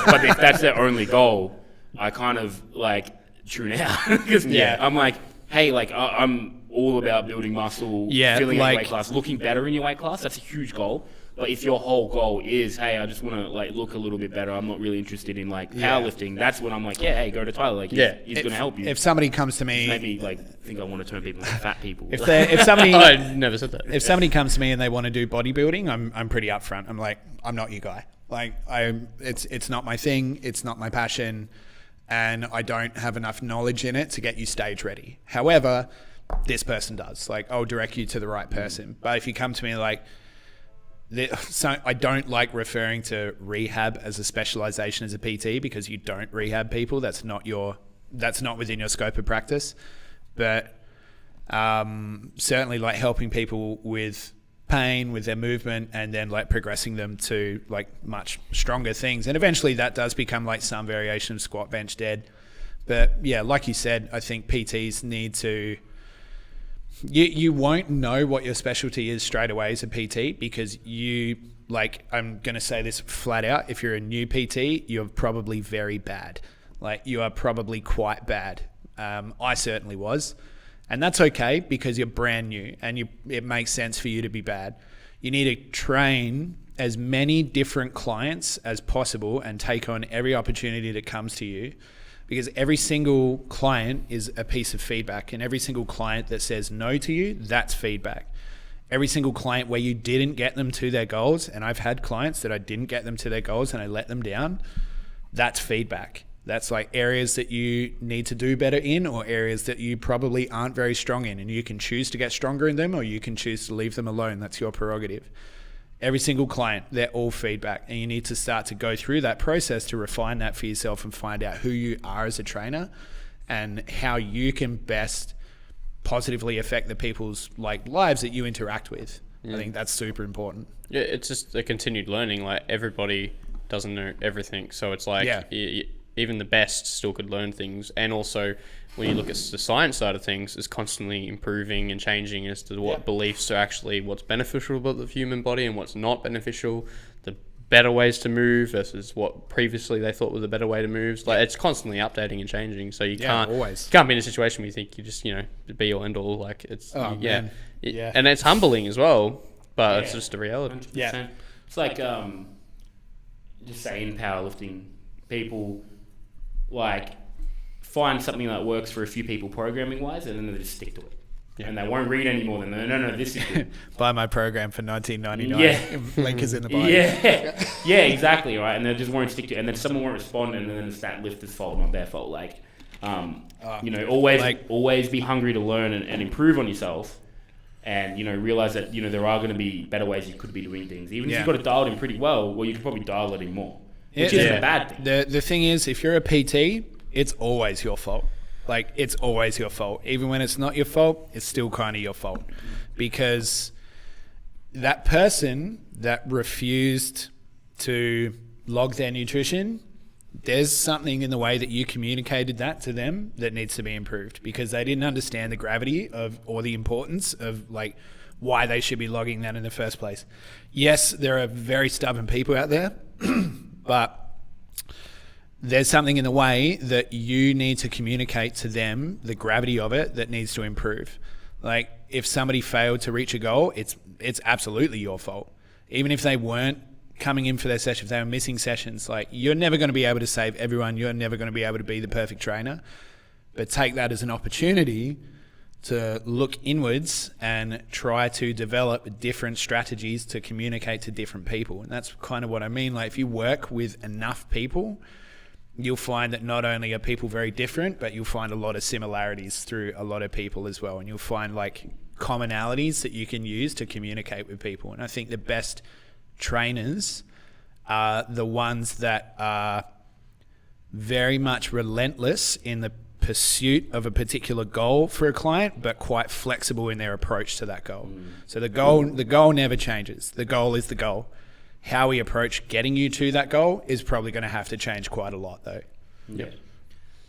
But if that's their only goal, I kind of like tune out because I'm like, hey, like I'm all about building muscle, filling your weight class, looking better in your weight class. That's a huge goal. But if your whole goal is, hey, I just want to like look a little bit better, I'm not really interested in like powerlifting. That's when I'm like, hey, go to Tyler. Like, he's going to help you. If somebody comes to me, maybe like think I want to turn people into fat people. If somebody, I never said that. If somebody comes to me and they want to do bodybuilding, I'm pretty upfront. I'm like, I'm not your guy. Like it's not my thing. It's not my passion, and I don't have enough knowledge in it to get you stage ready. However, this person does. Like, I'll direct you to the right person. But if you come to me like, so I don't like referring to rehab as a specialization as a PT, because you don't rehab people. That's not within your scope of practice. But certainly like helping people with pain, with their movement, and then like progressing them to like much stronger things. And eventually that does become like some variation of squat, bench, dead. But yeah, like you said, I think PTs need to... You won't know what your specialty is straight away as a PT, because I'm going to say this flat out, if you're a new PT, you're probably very bad. Like, you are probably quite bad. I certainly was. And that's okay, because you're brand new and it makes sense for you to be bad. You need to train as many different clients as possible and take on every opportunity that comes to you, because every single client is a piece of feedback, and every single client that says no to you, that's feedback. Every single client where you didn't get them to their goals, and I've had clients that I didn't get them to their goals and I let them down, that's feedback. That's like areas that you need to do better in, or areas that you probably aren't very strong in, and you can choose to get stronger in them, or you can choose to leave them alone. That's your prerogative. Every single client, they're all feedback, and you need to start to go through that process to refine that for yourself and find out who you are as a trainer and how you can best positively affect the people's like lives that you interact with. I think that's super important. Yeah, it's just a continued learning. Like, everybody doesn't know everything, so it's like even the best still could learn things. And also, when you look at the science side of things, it's constantly improving and changing as to what beliefs are actually what's beneficial about the human body and what's not beneficial, the better ways to move versus what previously they thought was a better way to move. Like, it's constantly updating and changing. So you can't be in a situation where you think you just, be all end all. Like, it's, and it's humbling as well, but it's just a reality. 100%. Yeah. It's like, just saying powerlifting, people like find something that works for a few people programming wise, and then they just stick to it. Yeah. And they won't read any more than no, this is good. Buy my program for $19.99. Yeah. Link is in the bio. Yeah, exactly, right. And they just won't stick to it. And then someone won't respond, and then it's that lifter's fault, not their fault. Like, always be hungry to learn and improve on yourself. And, realize that, there are going to be better ways you could be doing things. Even if you've got it dialed in pretty well, you could probably dial it in more. Which isn't a bad thing. The thing is, if you're a PT, it's always your fault. Like, it's always your fault. Even when it's not your fault, it's still kind of your fault. Because that person that refused to log their nutrition, there's something in the way that you communicated that to them that needs to be improved, because they didn't understand the gravity of, or the importance of, like, why they should be logging that in the first place. Yes, there are very stubborn people out there, but there's something in the way that you need to communicate to them, the gravity of it, that needs to improve. Like, if somebody failed to reach a goal, it's absolutely your fault. Even if they weren't coming in for their session, if they were missing sessions, like, you're never going to be able to save everyone. You're never going to be able to be the perfect trainer. But take that as an opportunity to look inwards and try to develop different strategies to communicate to different people. And that's kind of what I mean. Like, if you work with enough people, you'll find that not only are people very different, but you'll find a lot of similarities through a lot of people as well. And you'll find, like, commonalities that you can use to communicate with people. And I think the best trainers are the ones that are very much relentless in the pursuit of a particular goal for a client, but quite flexible in their approach to that goal. So the goal never changes. The goal is the goal. How we approach getting you to that goal is probably going to have to change quite a lot, though. Yeah.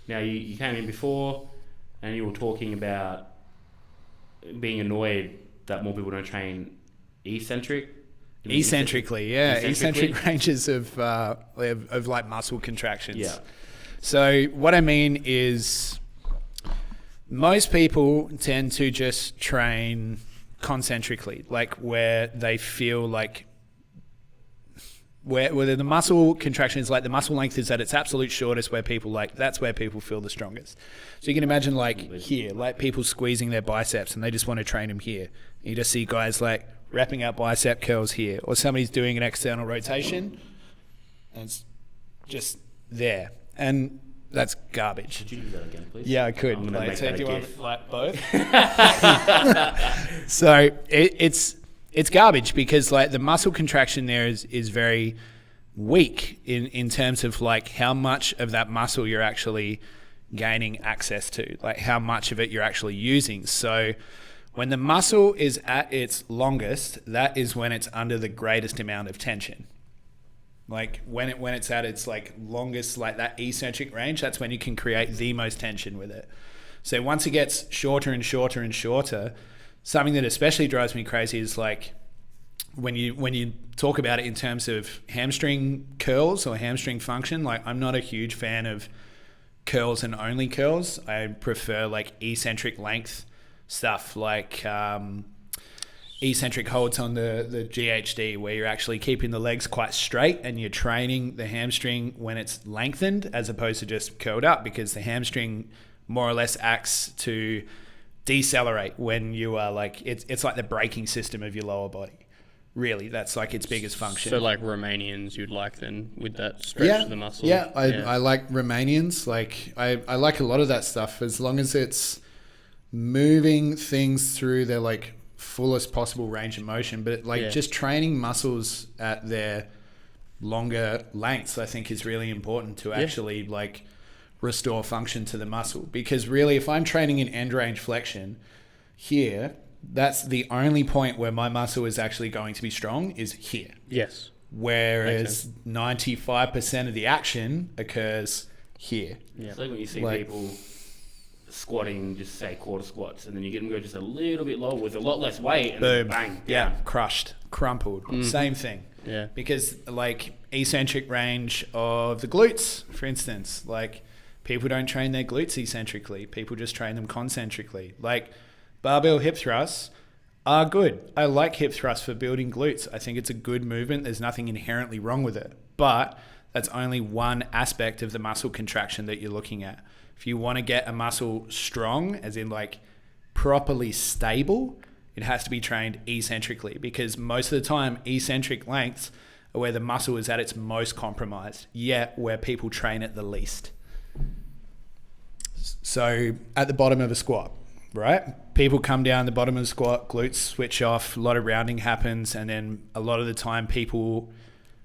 Now, you came in before and you were talking about being annoyed that more people don't train eccentrically, yeah. Eccentric ranges of like muscle contractions. Yeah. So what I mean is, most people tend to just train concentrically, like where they feel like where the muscle contraction is, like the muscle length is at its absolute shortest, where people that's where people feel the strongest. So you can imagine, like, here, like people squeezing their biceps and they just want to train them here. You just see guys like wrapping up bicep curls here, or somebody's doing an external rotation and it's just there. And that's garbage. Could you do that again, please? Yeah, I could. I'm gonna make so that do you a want GIF. like both? So it's garbage, because, like, the muscle contraction there is very weak in terms of, like, how much of that muscle you're actually gaining access to, like how much of it you're actually using. So when the muscle is at its longest, that is when it's under the greatest amount of tension. Like when it's at its, like, longest, like that eccentric range, that's when you can create the most tension with it. So once it gets shorter and shorter and shorter, something that especially drives me crazy is, like, when you talk about it in terms of hamstring curls or hamstring function. Like, I'm not a huge fan of curls and only curls. I prefer, like, eccentric length stuff, like eccentric holds on the GHD, where you're actually keeping the legs quite straight and you're training the hamstring when it's lengthened as opposed to just curled up, because the hamstring more or less acts to decelerate when you are, like, it's like the braking system of your lower body. Really, that's like its biggest function. So, like, Romanians you'd like then, with that stretch of the muscle? Yeah, I like Romanians. Like, I like a lot of that stuff, as long as it's moving things through their, like, fullest possible range of motion. But, like, just training muscles at their longer lengths, I think, is really important to actually, like, restore function to the muscle. Because really, if I'm training in end range flexion here, that's the only point where my muscle is actually going to be strong, is here. Yes. Whereas 95% of the action occurs here. Yeah. It's like when you see Like- people squatting, just say quarter squats, and then you get them go just a little bit lower with a lot less weight, and then Boom. bang, Yeah, down. crushed, crumpled. Same thing. Yeah. Because like eccentric range of the glutes, for instance, like people don't train their glutes eccentrically. People just train them concentrically. Like barbell hip thrusts are good. I like hip thrusts for building glutes. I think it's a good movement. There's nothing inherently wrong with it. But that's only one aspect of the muscle contraction that you're looking at. If you want to get a muscle strong, as in like properly stable, it has to be trained eccentrically, because most of the time eccentric lengths are where the muscle is at its most compromised, yet where people train it the least. So at the bottom of a squat, right? People come down the bottom of the squat, glutes switch off, a lot of rounding happens, and then a lot of the time people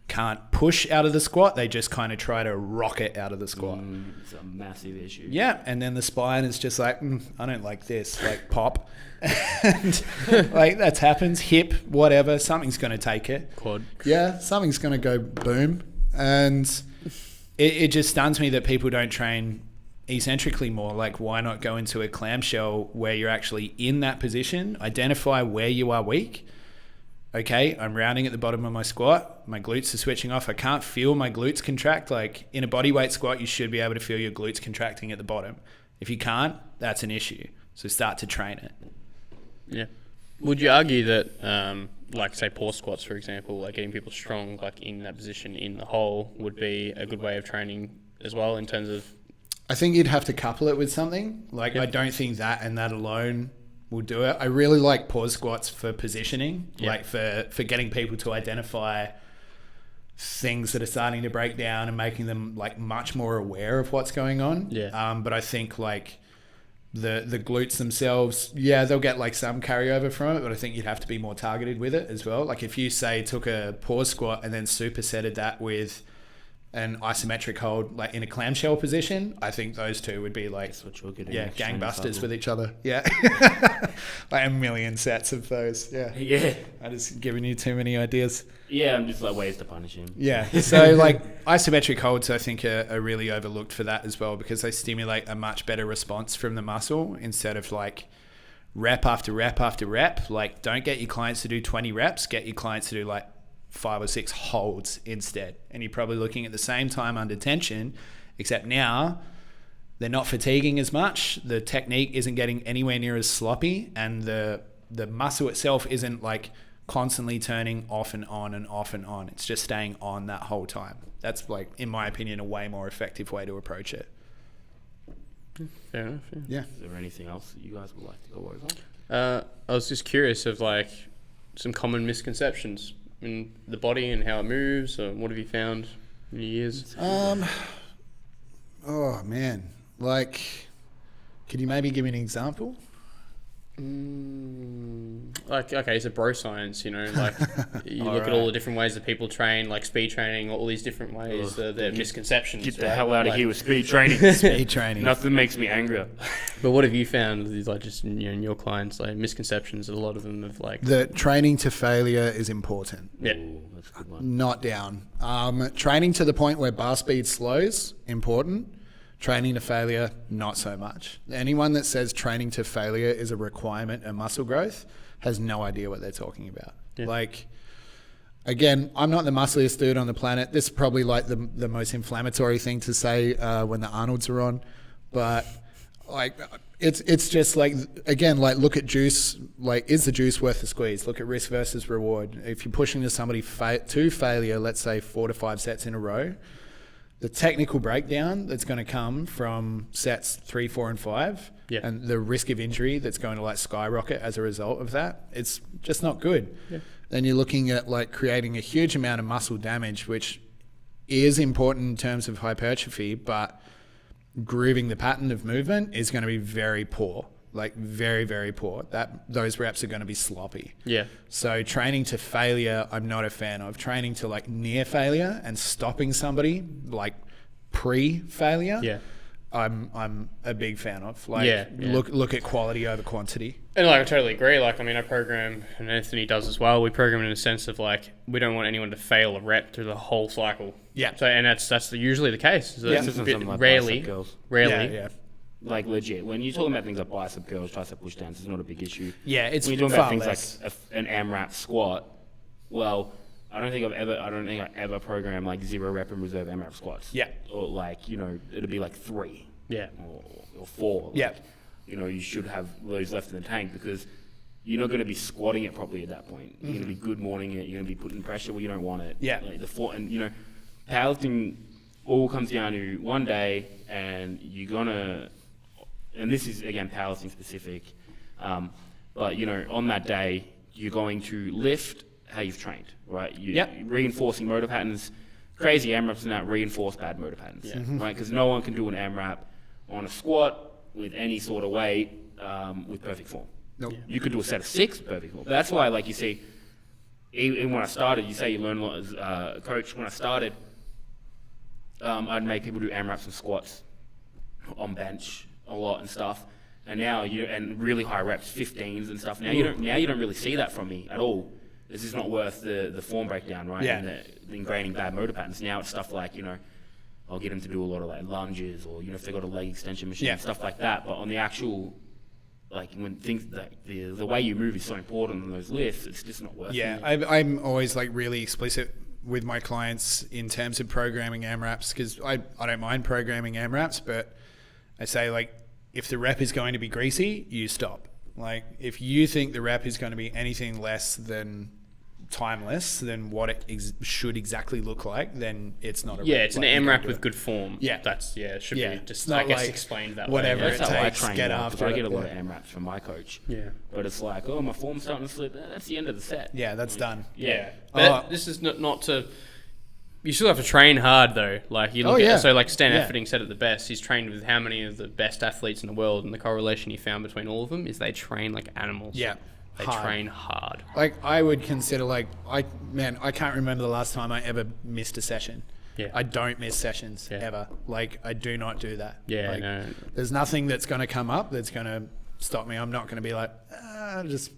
can't push out of the squat. They just kind of try to rocket out of the squat. It's a massive issue. Yeah, and then the spine is just like, I don't like this, like pop. And like that's happens, hip, whatever, something's going to take it. Quad. Yeah, something's going to go boom. And It just stuns me that people don't train eccentrically more. Like, why not go into a clamshell where you're actually in that position, identify where you are weak. Okay, I'm rounding at the bottom of my squat. My glutes are switching off. I can't feel my glutes contract. Like in a bodyweight squat, you should be able to feel your glutes contracting at the bottom. If you can't, that's an issue. So start to train it. Yeah. Would you argue that, like say pause squats, for example, like getting people strong, like in that position in the hole, would be a good way of training as well in terms of? I think you'd have to couple it with something. Like, Yep. I don't think that and that alone will do it. I really like pause squats for positioning, Yep. like for getting people to identify things that are starting to break down and making them like much more aware of what's going on. Yeah. But I think like the glutes themselves, yeah, they'll get like some carryover from it, but I think you'd have to be more targeted with it as well. Like if you say took a pause squat and then supersetted that with an isometric hold, like in a clamshell position, I think those two would be like, That's what you're getting. yeah, next training gangbusters cycle. with each other. Yeah. Like a million sets of those. Yeah. Yeah. I just giving you too many ideas. Yeah, I'm just like ways to punish him. Yeah. So like isometric holds, I think are really overlooked for that as well, because they stimulate a much better response from the muscle instead of like rep after rep after rep. Like don't get your clients to do 20 reps, get your clients to do like 5 or 6 holds instead. And you're probably looking at the same time under tension, except now they're not fatiguing as much. The technique isn't getting anywhere near as sloppy, and the muscle itself isn't like constantly turning off and on and off and on. It's just staying on that whole time. That's like, in my opinion, a way more effective way to approach it. Fair enough. Yeah. Yeah. Is there anything else that you guys would like to go over? I was just curious of like some common misconceptions in the body and how it moves, or what have you found in your years? Oh man, like, could you maybe give me an example? Like, okay, it's a bro science, you know, like you look at all the different ways that people train, like speed training, all these different ways, the misconceptions. Get the right? hell out of Like- here with speed training. Speed training. Nothing makes me angrier. But what have you found, like just in your clients, like misconceptions, a lot of them of like, That training to failure is important. yeah, Ooh, that's a good one. Not down. Training to the point where bar speed slows, important. Training to failure, not so much. Anyone that says training to failure is a requirement of muscle growth has no idea what they're talking about. Yeah. Like, again, I'm not the muscliest dude on the planet. This is probably like the most inflammatory thing to say when the Arnolds are on, but like it's just like, again, like look at juice. Like, is the juice worth the squeeze? Look at risk versus reward. If you're pushing to somebody to failure, let's say 4 to 5 sets in a row, the technical breakdown that's going to come from sets 3, 4, and 5, Yeah. and the risk of injury that's going to like skyrocket as a result of that, it's just not good. Yeah. Then you're looking at like creating a huge amount of muscle damage, which is important in terms of hypertrophy, but grooving the pattern of movement is going to be very poor, like very, very poor. Those reps are going to be sloppy. yeah, So training to failure, I'm not a fan of. Training to like near failure and stopping somebody like pre-failure, yeah, I'm a big fan of. Like, Yeah. look at quality over quantity. And like I totally agree. Like I mean, I program, and Anthony does as well. We program in a sense of like we don't want anyone to fail a rep through the whole cycle. Yeah. So and that's usually the case. So Yeah. it's This a is bit, something like rarely, bicep curls. rarely. Yeah. Like legit, when you're talking about things like bicep curls, tricep push downs, it's not a big issue. Yeah, it's when you're talking far about things less. like an AMRAP squat. Well, I don't think I ever programmed like 0 rep and reserve AMRAP squats. Yeah. Or like it'd be like 3 Yeah. or 4. Like, Yeah. You should have those left in the tank because you're not going to be squatting it properly at that point. You're going to be good morning it. You're going to be putting pressure where you don't want it. Yeah. Like powerlifting all comes down to one day, and you're gonna. And this is again powerlifting specific, but on that day you're going to lift how you've trained, right? You're reinforcing motor patterns. Crazy AMRAPs and that reinforce bad motor patterns, right? Because no one can do an AMRAP on a squat with any sort of weight with perfect form. Nope. You could do a set of 6 perfect form. But that's why, like you see, even when I started, you say you learn a lot as a coach. When I started, I'd make people do AMRAPs and squats on bench a lot and stuff, and now and really high reps, 15s and stuff. Now you don't really see that from me at all. This is not worth the form breakdown, right? Yeah. And the ingraining bad motor patterns. Now it's stuff like I'll get them to do a lot of like lunges, or if they got a leg extension machine, stuff like that. But on the actual when things like the way you move is so important on those lifts, it's just not worth it. Yeah, I'm always like really explicit with my clients in terms of programming AMRAPs, because I don't mind programming AMRAPs, but I say like if the rep is going to be greasy, you stop. Like if you think the rep is going to be anything less than timeless than what it should exactly look like, then it's not a Yeah, rep. it's Like, an you AMRAP can't do with it. good form. Yeah. It should Yeah. be just, It's not I guess, like explained that whatever way. it That's how I takes, train get more, 'cause after I get a it. lot of AMRAPs from my coach. Yeah. But it's like, my form's starting to slip. That's the end of the set. Yeah, that's done. Yeah. But this is not to... You still have to train hard though. Like you look yeah. at so like Stan Yeah. Efferding said it the best. He's trained with how many of the best athletes in the world, and the correlation he found between all of them is they train like animals. Yeah. They Hard. train hard. Like I would consider I can't remember the last time I ever missed a session. Yeah. I don't miss sessions Yeah. ever. Like I do not do that. Yeah, Like, no. There's nothing that's going to come up that's going to stop me. I'm not going to be like, I'll just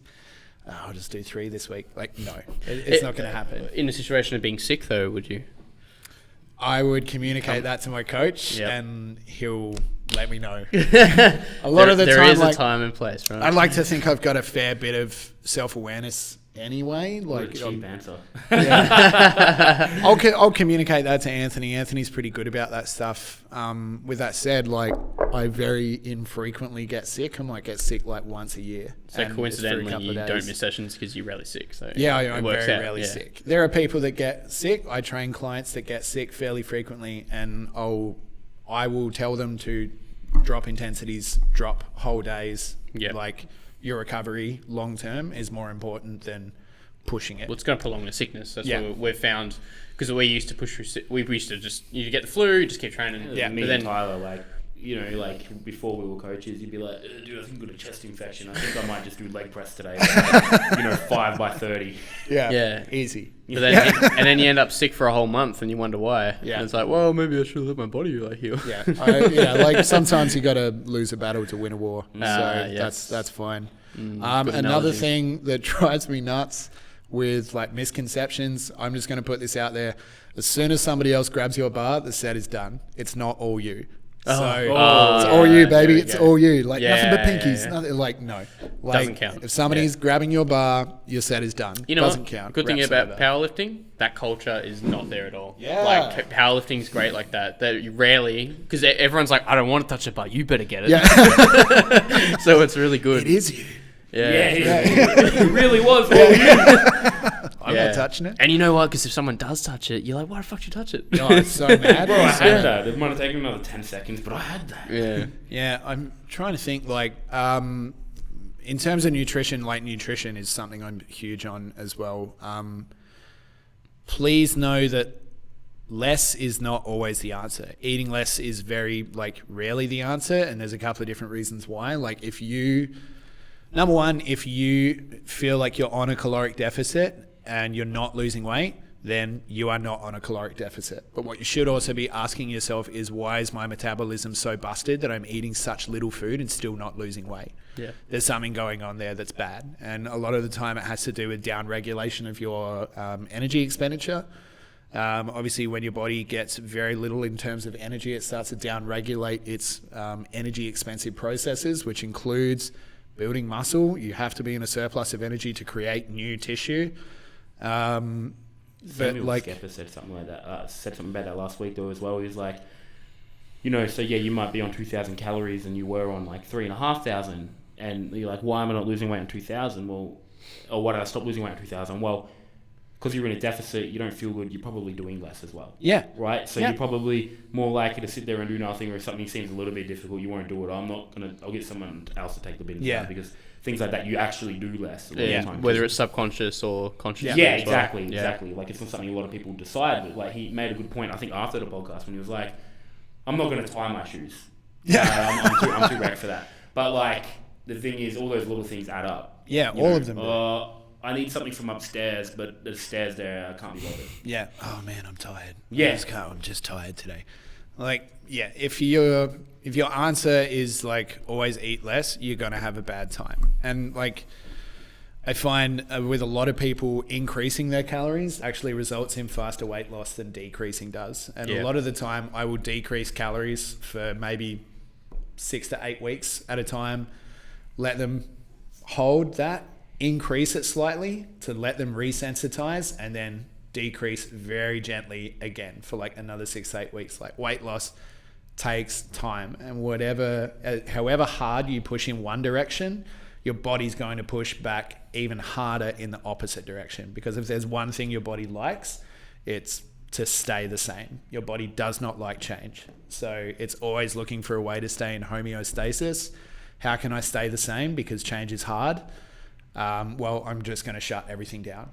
do 3 this week. Like no, it's not going to happen. In a situation of being sick though, would you? I would communicate that to my coach, Yep. and he'll let me know. A lot of the there time, is like, a time and place, right? I like to think I've got a fair bit of self-awareness anyway. What a Like cheap answer. I'll communicate that to Anthony. Anthony's pretty good about that stuff. With that said, like I very infrequently get sick. I might get sick like once a year. So and it's for a coincidentally, couple you of don't days. miss sessions because you're rarely sick. So Yeah, it I'm works very out, rarely yeah. sick. There are people that get sick. I train clients that get sick fairly frequently, and I will tell them to drop intensities, drop whole days. Yeah. Like your recovery long term is more important than pushing it. Well, it's going to prolong the sickness. That's Yeah. what we've found. Because we used to push through... We used to just... You get the flu, you just keep training. Yeah. Me But and then... Tyler, like before we were coaches, you'd be like, dude, I think I've got a chest infection. I think I might just do leg press today. 5 by 30. Yeah. Easy. But then, and then you end up sick for a whole month and you wonder why. Yeah. And it's like, well, maybe I should let my body heal. Yeah, like sometimes you got to lose a battle to win a war. So yes. that's fine. good Another analogy. thing that drives me nuts with like misconceptions, I'm just going to put this out there. As soon as somebody else grabs your bar, the set is done. It's not all you. It's all you, baby. It's all you. Like nothing but pinkies. Nothing, like no. Like, Doesn't count. If somebody's grabbing your bar, your set is done. You know Doesn't what? count. Good thing Reps about over. powerlifting, that culture is not there at all. Yeah. Like powerlifting's great like that. That you rarely, because everyone's like, I don't want to touch it, but you better get it. Yeah. So it's really good. It is you. Yeah. It really was all you. I'm not touching it. And you know what? Because if someone does touch it, you're like, why the fuck did you touch it? Oh, it's so mad. Bro, I had that. It might have taken another 10 seconds, but I had that. Yeah. Yeah, I'm trying to think like in terms of nutrition, like nutrition is something I'm huge on as well. Please know that less is not always the answer. Eating less is very rarely the answer, and there's a couple of different reasons why. Like number one, if you feel like you're on a caloric deficit and you're not losing weight, then you are not on a caloric deficit. But what you should also be asking yourself is, why is my metabolism so busted that I'm eating such little food and still not losing weight? Yeah. There's something going on there that's bad. And a lot of the time it has to do with down regulation of your energy expenditure. Obviously, when your body gets very little in terms of energy, it starts to down regulate its energy expensive processes, which includes building muscle. You have to be in a surplus of energy to create new tissue. But like, Skepper said something like that. Said something about that last week though as well. He was like, you know, so yeah, you might be on 2,000 calories and you were on like 3,500, and you're like, why am I not losing weight on 2,000? Well, or why did I stop losing weight on 2,000? Well, because you're in a deficit, you don't feel good. You're probably doing less as well. yeah, Right. So Yeah. you're probably more likely to sit there and do nothing, or if something seems a little bit difficult, you won't do it. I'll get someone else to take the bins down, because things like that you actually do less. A lot of the time. Whether it's subconscious or conscious. Yeah, as well. exactly. Like, it's not something a lot of people decide. But like, he made a good point, I think, after the podcast, when he was like, I'm not going to tie my shoes. I'm too wrecked for that. But like, the thing is, all those little things add up. Yeah, You all know, of them do. I need something from upstairs, but there's stairs there. I can't be bothered. Yeah. Oh man, I'm tired. Yeah. I'm just tired today. Like, yeah, if your answer is like always eat less, you're gonna have a bad time. And like, I find with a lot of people, increasing their calories actually results in faster weight loss than decreasing does. And a lot of the time, I will decrease calories for maybe 6 to 8 weeks at a time, let them hold that, increase it slightly to let them resensitize, and then decrease very gently again for like another 6 to 8 weeks. Like, weight loss takes time, and however hard you push in one direction, your body's going to push back even harder in the opposite direction. Because if there's one thing your body likes, it's to stay the same. Your body does not like change. So it's always looking for a way to stay in homeostasis. How can I stay the same? Because change is hard. Well, I'm just going to shut everything down.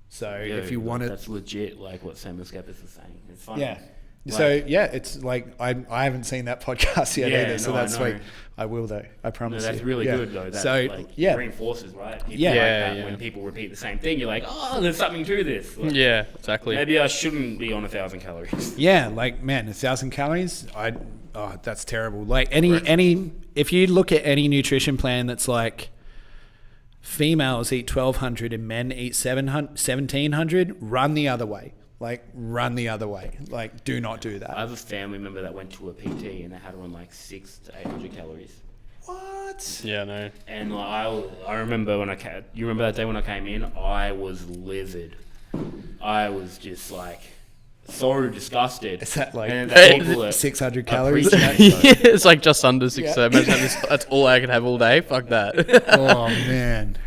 So if you want to... That's legit, like what Samuel Skeppers is saying. It's funny. Yeah. Like, So yeah, it's like I haven't seen that podcast yet Yeah, either. So no, that's I know. like, I will though. I no, promise. that's you. really Yeah. good though. That, So like, yeah, reinforces, right? It's Yeah. like Yeah, that. yeah. When people repeat the same thing, you're like, oh, there's something to this. Like, Yeah, exactly. maybe I shouldn't be on 1,000 calories. yeah. Like, man, 1,000 calories. That's terrible. Like any if you look at any nutrition plan that's like, females eat 1,200 and men eat 1,700, run the other way. Like, run the other way. Like, do not do I that. have a family member that went to a PT and they had her on like 600 to 800 calories. What? Yeah, no. And like, I remember when you remember that day when I came in, I was livid. I was just like so disgusted. Is that like and that people that 600 calories? appreciate Yeah, those. it's like just under 6. So imagine that's all I could have all day. Fuck that. Oh man.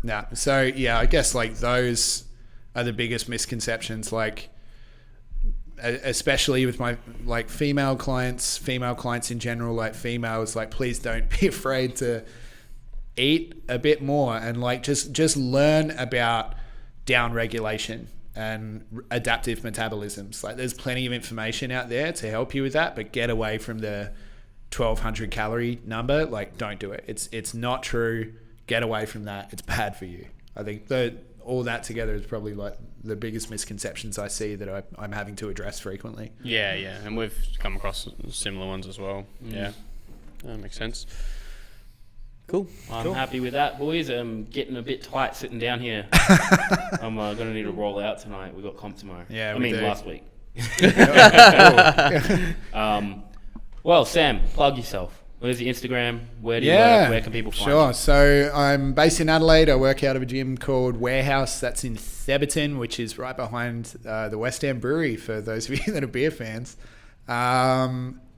Nah. So yeah, I guess like those are the biggest misconceptions. Like, especially with my like female clients in general, like females, like, please don't be afraid to eat a bit more and like just learn about down regulation and adaptive metabolisms. Like, there's plenty of information out there to help you with that, but get away from the 1,200 calorie number. Like, don't do it. It's not true. Get away from that. It's bad for you. I think all that together is probably like the biggest misconceptions I see that I'm having to address frequently. Yeah, and we've come across similar ones as well. Yeah, that makes sense. Cool. I'm happy with that, boys. I'm getting a bit tight sitting down here. I'm going to need to roll out tonight. We got comp tomorrow. Yeah, I we mean, do. last week. Well, Sam, plug yourself. Where's your Instagram? Where do you work? Where can people find sure. you? So I'm based in Adelaide. I work out of a gym called Warehouse. That's in Theberton, which is right behind the West End Brewery, for those of you that are beer fans.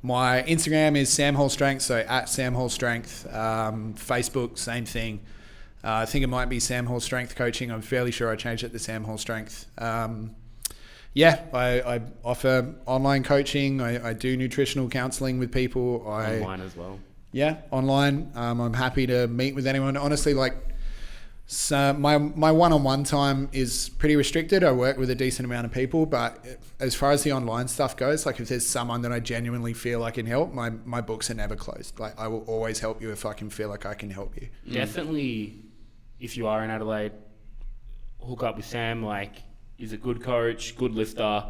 My Instagram is Sam Hall Strength, so at Sam Hall Strength. Facebook, same thing. I think it might be Sam Hall Strength Coaching. I'm fairly sure I changed it to Sam Hall Strength. I offer online coaching. I do nutritional counselling with people. Online as well. Yeah, online. I'm happy to meet with anyone. Honestly, like, so my one-on-one time is pretty restricted. I work with a decent amount of people, but as far as the online stuff goes, like, if there's someone that I genuinely feel I can help, my books are never closed. Like, I will always help you if I can feel like I can help you. Definitely, if you are in Adelaide, hook up with Sam. Like, He's a good coach, good lifter.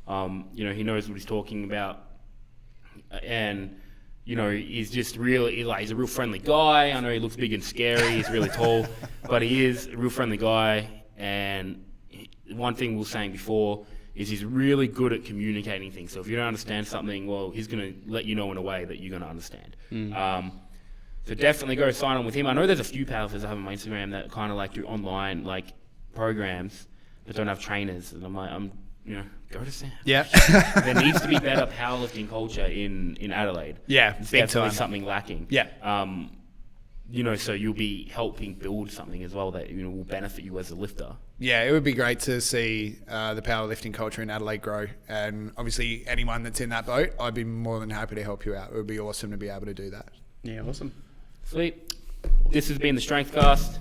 He knows what he's talking about, and he's just really he's a real friendly guy. I know he looks big and scary. He's really tall, but he is a real friendly guy. And one thing we were saying before is he's really good at communicating things. So if you don't understand something, well, he's going to let you know in a way that you're going to understand. So definitely go sign on with him. I know there's a few powerlifters I have on my Instagram that kind of do online programs but don't have trainers, and I'm go to Sam. Yeah. There needs to be better powerlifting culture in Adelaide. Yeah, It's big definitely time. something lacking. Yeah. So you'll be helping build something as well that will benefit you as a lifter. Yeah, it would be great to see the powerlifting culture in Adelaide grow. And obviously, anyone that's in that boat, I'd be more than happy to help you out. It would be awesome to be able to do that. Yeah, awesome. Sweet. This has been the Strengthcast.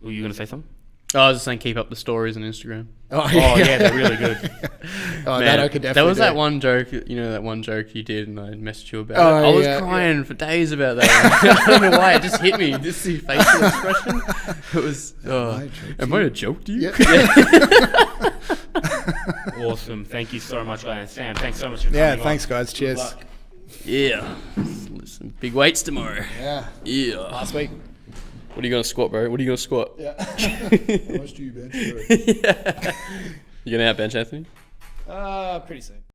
Were you going to say something? I was just saying, keep up the stories on Instagram. Oh, Yeah, they're really good. That I could definitely There was do. that one joke, that one joke you did, and I messaged you about Oh, it. I was yeah, crying for days about that. I don't know why, it just hit me. Just the facial expression. It was, am I a joke to you? Yeah. Awesome. Thank you so much, guys. Sam, thanks so much for coming Yeah, on. thanks, guys. Good Cheers. luck. Yeah. Some big weights tomorrow. Yeah. Yeah. Last week. What are you going to squat, bro? What are you going to squat? Yeah. How much do you bench? You going to out bench, Anthony? Pretty soon.